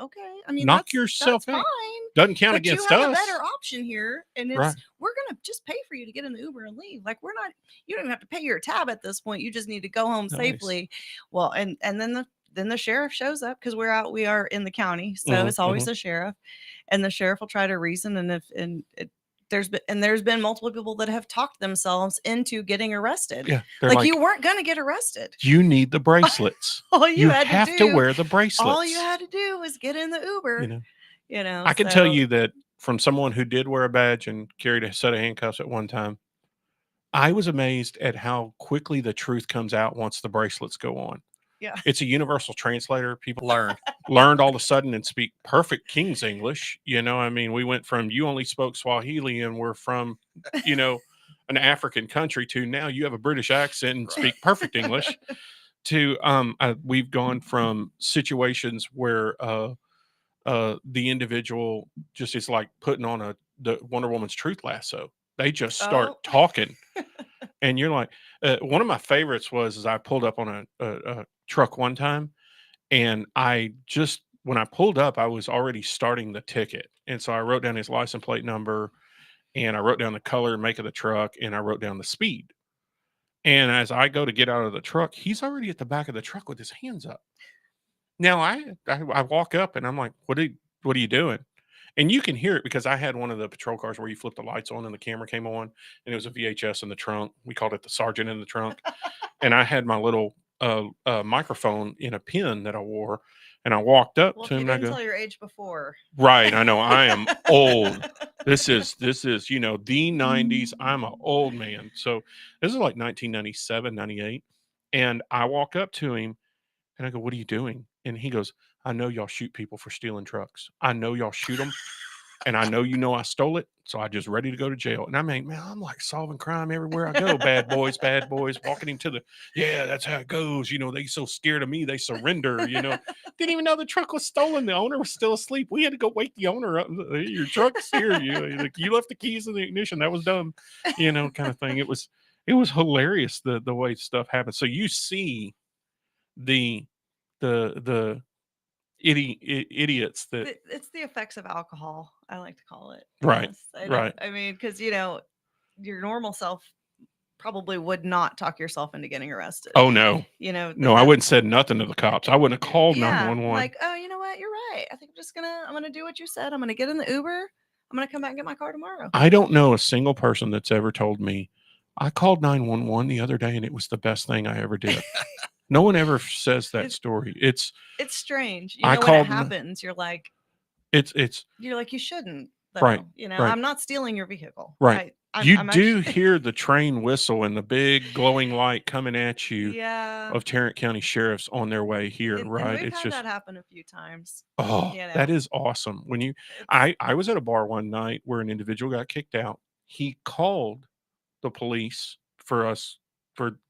Okay, I mean, knock yourself that's out. Fine. Doesn't count but against us. You have a better option here, and it's right. We're gonna just pay for you to get in the Uber and leave. Like we're not. You don't even have to pay your tab at this point. You just need to go home safely. Well, and then the sheriff shows up because we are in the county, so it's always the sheriff, and the sheriff will try to reason. And there's been multiple people that have talked themselves into getting arrested. Yeah, like you weren't going to get arrested. You need the bracelets. All you have to wear the bracelets. All you had to do was get in the Uber. I can tell you that from someone who did wear a badge and carried a set of handcuffs at one time, I was amazed at how quickly the truth comes out once the bracelets go on. Yeah. It's a universal translator. People learned all of a sudden and speak perfect King's English. I mean, we went from you only spoke Swahili and we're from, an African country to now you have a British accent and speak perfect English to we've gone from situations where the individual just is like putting on the Wonder Woman's truth lasso. They just start talking. And you're like, one of my favorites was I pulled up on a truck one time, and when I pulled up, I was already starting the ticket. And so I wrote down his license plate number, and I wrote down the color and make of the truck, and I wrote down the speed. And as I go to get out of the truck, he's already at the back of the truck with his hands up. Now I walk up and I'm like, what are you doing? And you can hear it because I had one of the patrol cars where you flip the lights on and the camera came on, and it was a VHS in the trunk. We called it the sergeant in the trunk. And I had my little microphone in a pin that I wore, and I walked up to him and I go, tell your age before. Right. I know I am old. This is, the 90s. I'm an old man. So this is like 1997, 98. And I walk up to him and I go, what are you doing? And he goes, I know y'all shoot people for stealing trucks. I know y'all shoot them. And I know I stole it. So I'm just ready to go to jail. And I mean, man, I'm like solving crime everywhere I go. Bad boys, walking him to that's how it goes. They so scared of me, they surrender, Didn't even know the truck was stolen. The owner was still asleep. We had to go wake the owner up. Your truck's here. You left the keys in the ignition. That was dumb, kind of thing. It was hilarious the way stuff happens. So you see the idiots that it's the effects of alcohol, I like to call it. Right. Yes. Right. I mean, because your normal self probably would not talk yourself into getting arrested. Oh no. No, I wouldn't said nothing to the cops. I wouldn't have called 911. Like, oh, you know what? You're right. I think I'm gonna do what you said. I'm gonna get in the Uber. I'm gonna come back and get my car tomorrow. I don't know a single person that's ever told me I called 911 the other day and it was the best thing I ever did. No one ever says that story. It's strange. when it happens, you're like, it's you're like, you shouldn't. though. Right. You know, Right. I'm not stealing your vehicle. Right. I'm You actually, hear the train whistle and the big glowing light coming at you yeah. of Tarrant County sheriffs on their way here, And right? we've It's had just, that happen a few times. oh, You that know, is awesome. When you, it's I was at a bar one night where an individual got kicked out. He called the police for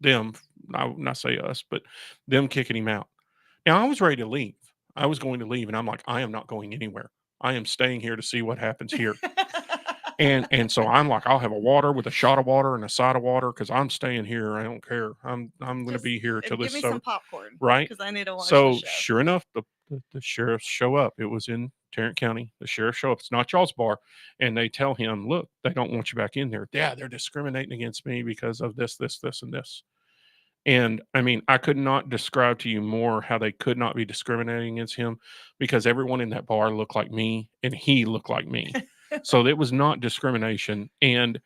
them, I would not say us, but them kicking him out. Now I was ready to leave. I was going to leave, and I'm like, I am not going anywhere. I am staying here to see what happens here. And so I'm like, I'll have a water with a shot of water and a side of water because I'm staying here. I don't care. I'm going to just be here till give this me is some over, popcorn right? because I need to watch the So show. sure enough, the sheriffs show up. It was in Tarrant County. The sheriffs show up. It's not y'all's bar, and they tell him, look, they don't want you back in there. Yeah, they're discriminating against me because of this, this, this, and this. And I mean, I could not describe to you more how they could not be discriminating against him because everyone in that bar looked like me and he looked like me. So it was not discrimination. And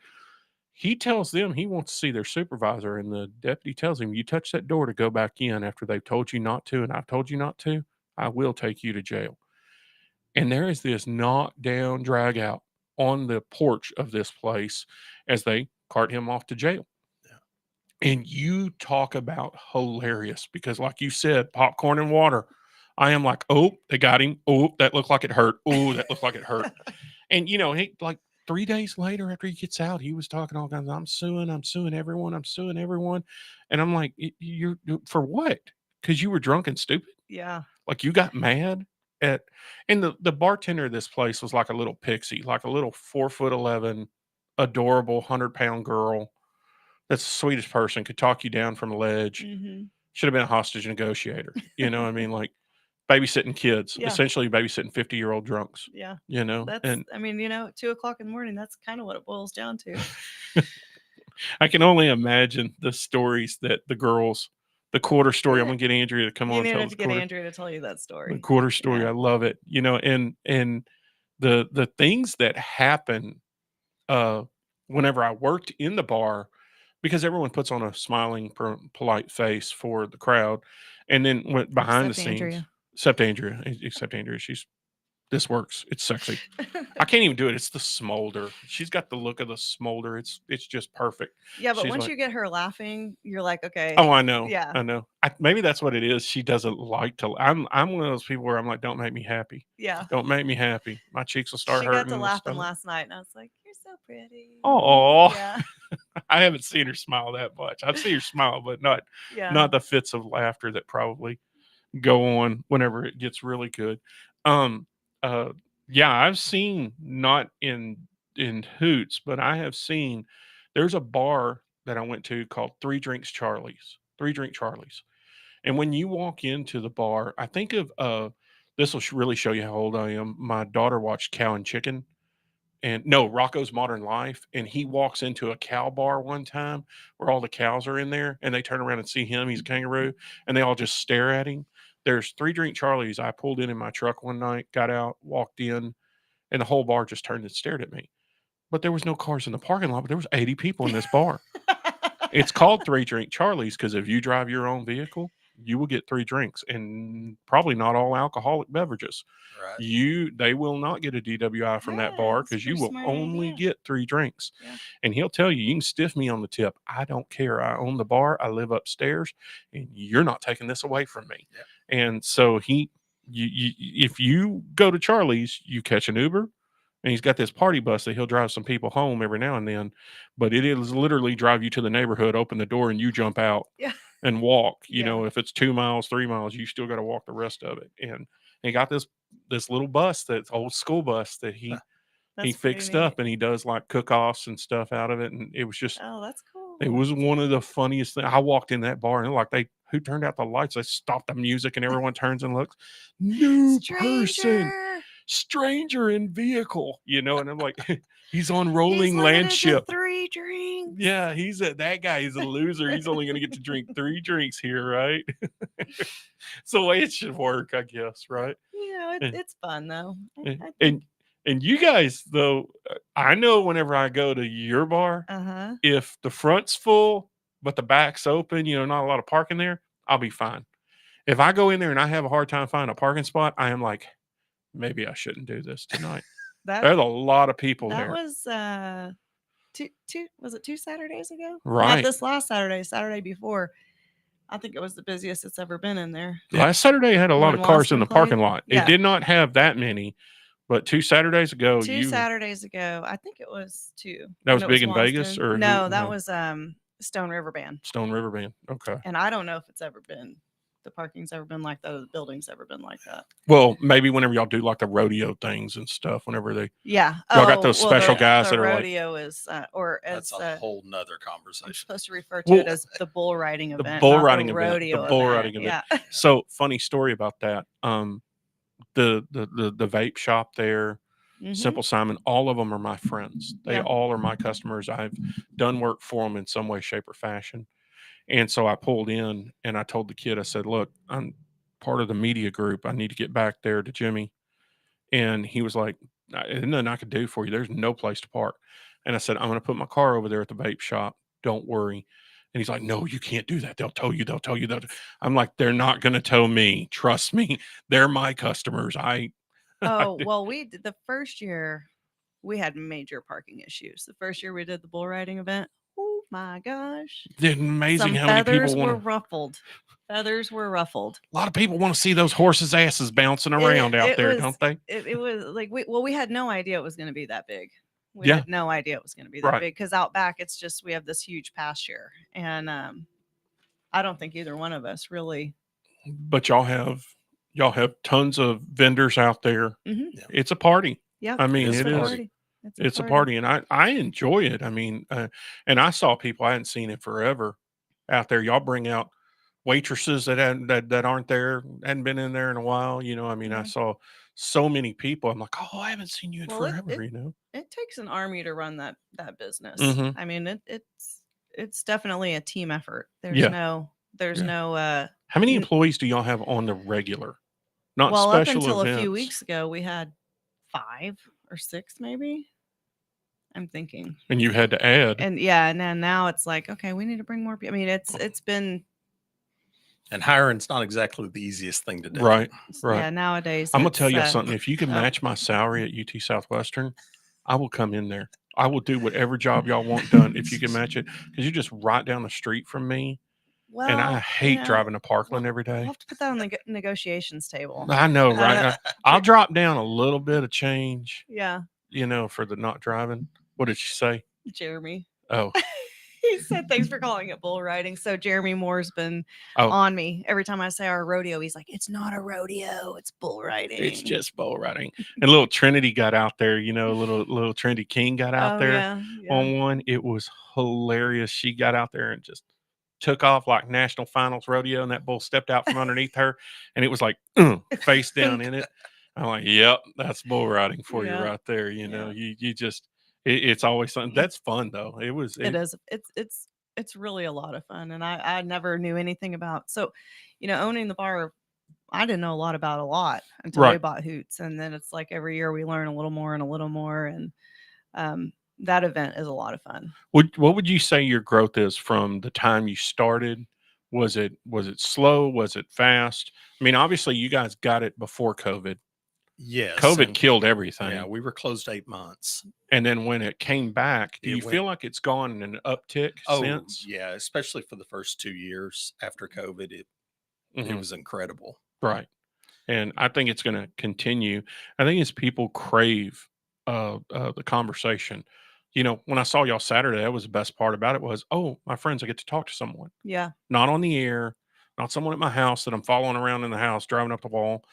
he tells them he wants to see their supervisor. And the deputy tells him, you touch that door to go back in after they've told you not to, and I've told you not to, I will take you to jail. And there is this knockdown drag out on the porch of this place as they cart him off to jail. And you talk about hilarious because, like you said, popcorn and water. I am like, oh, they got him. Oh, that looked like it hurt. Oh, that looked like it hurt. And he like 3 days later after he gets out, he was talking all kinds of, I'm suing everyone. I'm suing everyone. And I'm like, you're for what? Because you were drunk and stupid. Yeah. Like you got mad at, and the bartender of this place was like a little pixie, like a little 4'11", adorable 100-pound girl. That's the sweetest person, could talk you down from a ledge. Mm-hmm. Should have been a hostage negotiator. You know what I mean? Like babysitting kids, Yeah. essentially babysitting 50-year-old drunks. Yeah. And I mean, 2:00 in the morning, that's kind of what it boils down to. I can only imagine the stories that the quarter story. I'm gonna get Andrea to come on. You Tell need us to get Andrea to tell you that story. the quarter story. Yeah. I love it. And the things that happen whenever I worked in the bar, because everyone puts on a smiling, polite face for the crowd, and then went behind the scenes. Except Andrea, this works. It's sexy. I can't even do it. It's the smolder. She's got the look of the smolder. It's just perfect. Yeah, but She's once like, you get her laughing, you're like, okay. oh, I know. Yeah. I know. Maybe that's what it is. She doesn't like to. I'm one of those people where I'm like, don't make me happy. Yeah. Don't make me happy. My cheeks will start She hurting. got to laughing last night, and I was like, you're so pretty. Oh, yeah. I haven't seen her smile that much. I've seen her smile, but not the fits of laughter that probably go on whenever it gets really good. Yeah, I've seen, not in Hoots, but I have seen, there's a bar that I went to called Three Drink Charlie's. And when you walk into the bar, I think of this will really show you how old I am. My daughter watched Cow and Chicken. And no, Rocco's Modern Life. And he walks into a cow bar one time where all the cows are in there, and they turn around and see him. He's a kangaroo, and they all just stare at him. There's Three Drink Charlie's. I pulled in my truck one night, got out, walked in, and the whole bar just turned and stared at me. But there was no cars in the parking lot, but there was 80 people in this bar. It's called Three Drink Charlie's because if you drive your own vehicle, you will get 3 drinks, and probably not all alcoholic beverages. Right. They will not get a DWI from that bar because you will only get 3 drinks. Yeah. And he'll tell you can stiff me on the tip. I don't care. I own the bar. I live upstairs, and you're not taking this away from me. Yeah. And so if you go to Charlie's, you catch an Uber. And he's got this party bus that he'll drive some people home every now and then, but it is literally drive you to the neighborhood, open the door, and you jump out and walk. If it's 2 miles, 3 miles, you still got to walk the rest of it. And he got this little bus, that's old school bus that he fixed up, and he does like cook-offs and stuff out of it. And it was just, oh, that's cool. It was one of the funniest things. I walked in that bar and who turned out the lights? They stopped the music and everyone turns and looks. New person. Stranger in vehicle, and I'm like, he's on rolling landship. 3 drinks. Yeah, that guy is a loser. He's only going to get to drink 3 drinks here, right? It's the way it should work, I guess, right? It's fun though. And you guys, though, I know whenever I go to your bar, if the front's full but the back's open, not a lot of parking there, I'll be fine. If I go in there and I have a hard time finding a parking spot, I am like, maybe I shouldn't do this tonight. There's a lot of people that there. was was it 2 Saturdays ago? Right. Yeah, this last Saturday before. I think it was the busiest it's ever been in there. Last Saturday had a lot When of cars in the Waston parking played? lot. Yeah. It did not have that many, but 2 Saturdays ago, Saturdays ago, I think it was 2. That was when it big in Vegas, Waston. or no, who? that No. was Stone River Band. Stone River Band. Okay. And I don't know if it's ever been the parking's ever been like that, or the building's ever been like that. Well, maybe whenever y'all do like the rodeo things and stuff, whenever they Yeah. y'all got those special guys the that are like rodeo is or as That's a whole nother I'm conversation. supposed to refer to it as the bull riding the event. bull not riding the event. rodeo The bull event. riding event. Yeah. So funny story about that. The vape shop there, Mhm. Simple Simon, all of them are my friends. They Yeah. all are my customers. I've done work for them in some way, shape, or fashion. And so I pulled in and I told the kid, I said, look, I'm part of the media group. I need to get back there to Jimmy. And he was like, there's nothing I could do for you. There's no place to park. And I said, I'm going to put my car over there at the vape shop. Don't worry. And he's like, no, you can't do that. They'll tow you. They'll tow you. I'm like, they're not going to tow me. Trust me. They're my customers. Oh, well, we did the first year we had major parking issues. The first year we did the bull riding event. Oh my gosh. It's amazing Some how many feathers people were want to. ruffled. Feathers were ruffled. A lot of people want to see those horses' asses bouncing around out there, don't they? It was like we had no idea it was going to be that big. We Yeah. had no idea it was going to be that Right. big because out back it's just we have this huge pasture, and I don't think either one of us really. But y'all have tons of vendors out there. Mhm. Yeah. It's a party. Yeah, I mean, It's it a is. party. It's a party, and I enjoy it. I mean, and I saw people I hadn't seen in forever out there. Y'all bring out waitresses that aren't there, hadn't been in there in a while. You know, I mean, I Yeah. saw so many people. I'm like, oh, I haven't seen you in Well, forever. You know, It takes an army to run that business. Mhm. I mean, it's definitely a team effort. There's Yeah. no how many employees do y'all have on the regular? Not well, up special until events. a few weeks ago, we had 5 or 6 maybe. I'm thinking. And you had to add. And yeah, and then now it's like, okay, we need to bring more people. I mean, it's been And hiring's not exactly the easiest thing to do. Right. yeah, nowadays. I'm gonna tell you it's, something. If you can match my salary at UT Southwestern, I will come in there. I will do whatever job y'all want done if you can match it, because you're just right down the street from me, well, and I hate you know, driving to Parkland we'll- every day. We'll have to put that on the negotiations table. I know, right? Uh, I'll drop down a little bit of change, Yeah, you know, for the not driving. What did she say? Jeremy. Oh, He said, "Thanks for calling it bull riding." So Jeremy Moore's been oh, on me every time I say our rodeo. He's like, "It's not a rodeo, it's bull riding." it's just bull riding. And little Trinity got out there, you know, little Trinity King got out there Yeah. on one. It was hilarious. She got out there and just took off like national finals rodeo, and that bull stepped out from underneath her, and it was like face down in it. I'm like, yep, that's bull riding for you Yeah. right there. You know, you just it's always something that's fun though. It is. It's really a lot of fun, and I never knew anything about. So, owning the bar, I didn't know a lot about a lot until we Right. bought Hoots, and then it's like every year we learn a little more and a little more, and that event is a lot of fun. What would you say your growth is from the time you started? Was it slow? Was it fast? I mean, obviously you guys got it before COVID. Yes. COVID and- killed everything. Yeah, we were closed 8 months. And then when it came back, do It you went- feel like it's gone in an uptick since? yeah, especially for the first 2 years after COVID, it Mhm. was incredible. Right. And I think it's going to continue. I think as people crave the conversation. You know, when I saw y'all Saturday, that was the best part about it was, oh, my friends, I get to talk to someone. Yeah. Not on the air, not someone at my house that I'm following around in the house, driving up the wall.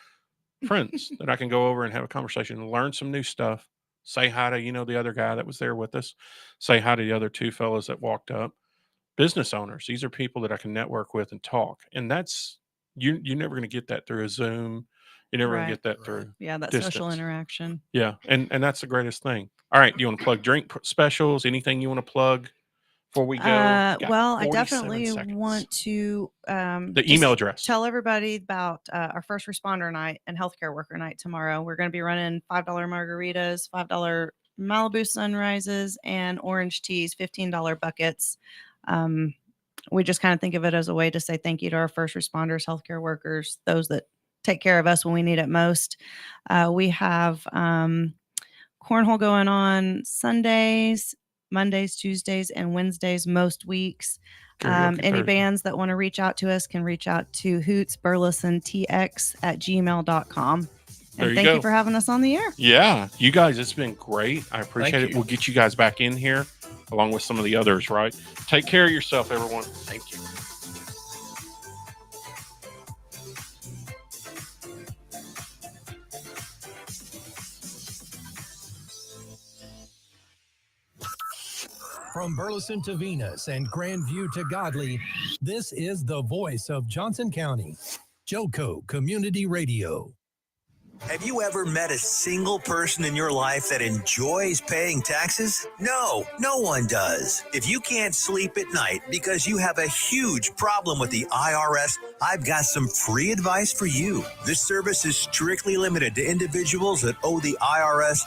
Friends that I can go over and have a conversation and learn some new stuff. Say hi to, the other guy that was there with us. Say hi to the other 2 fellows that walked up. Business owners. These are people that I can network with and talk. And that's, you're never going to get that through a Zoom. You're never going to Right. get that through. Yeah, that Distance. social interaction. Yeah. And that's the greatest thing. All right. Do you want to plug drink specials? Anything you want to plug before we go? You got Well, I 47 definitely seconds. want to The email address. tell everybody about our first responder night and healthcare worker night tomorrow. We're going to be running $5 margaritas, $5 Malibu sunrises, and orange teas, $15 buckets. We just kind of think of it as a way to say thank you to our first responders, healthcare workers, those that take care of us when we need it most. We have cornhole going on Sundays, Mondays, Tuesdays, and Wednesdays most weeks. Any bands that want to reach out to us can reach out to hootsburlesonTX@gmail.com. And thank you for having us on the air. Yeah, you guys, it's been great. I appreciate it. We'll get you guys back in here along with some of the others, right? Take care of yourself, everyone. Thank you. From Burleson to Venus and Grandview to Godley, this is the voice of Johnson County, JoCo Community Radio. Have you ever met a single person in your life that enjoys paying taxes? No, no one does. If you can't sleep at night because you have a huge problem with the IRS, I've got some free advice for you. This service is strictly limited to individuals that owe the IRS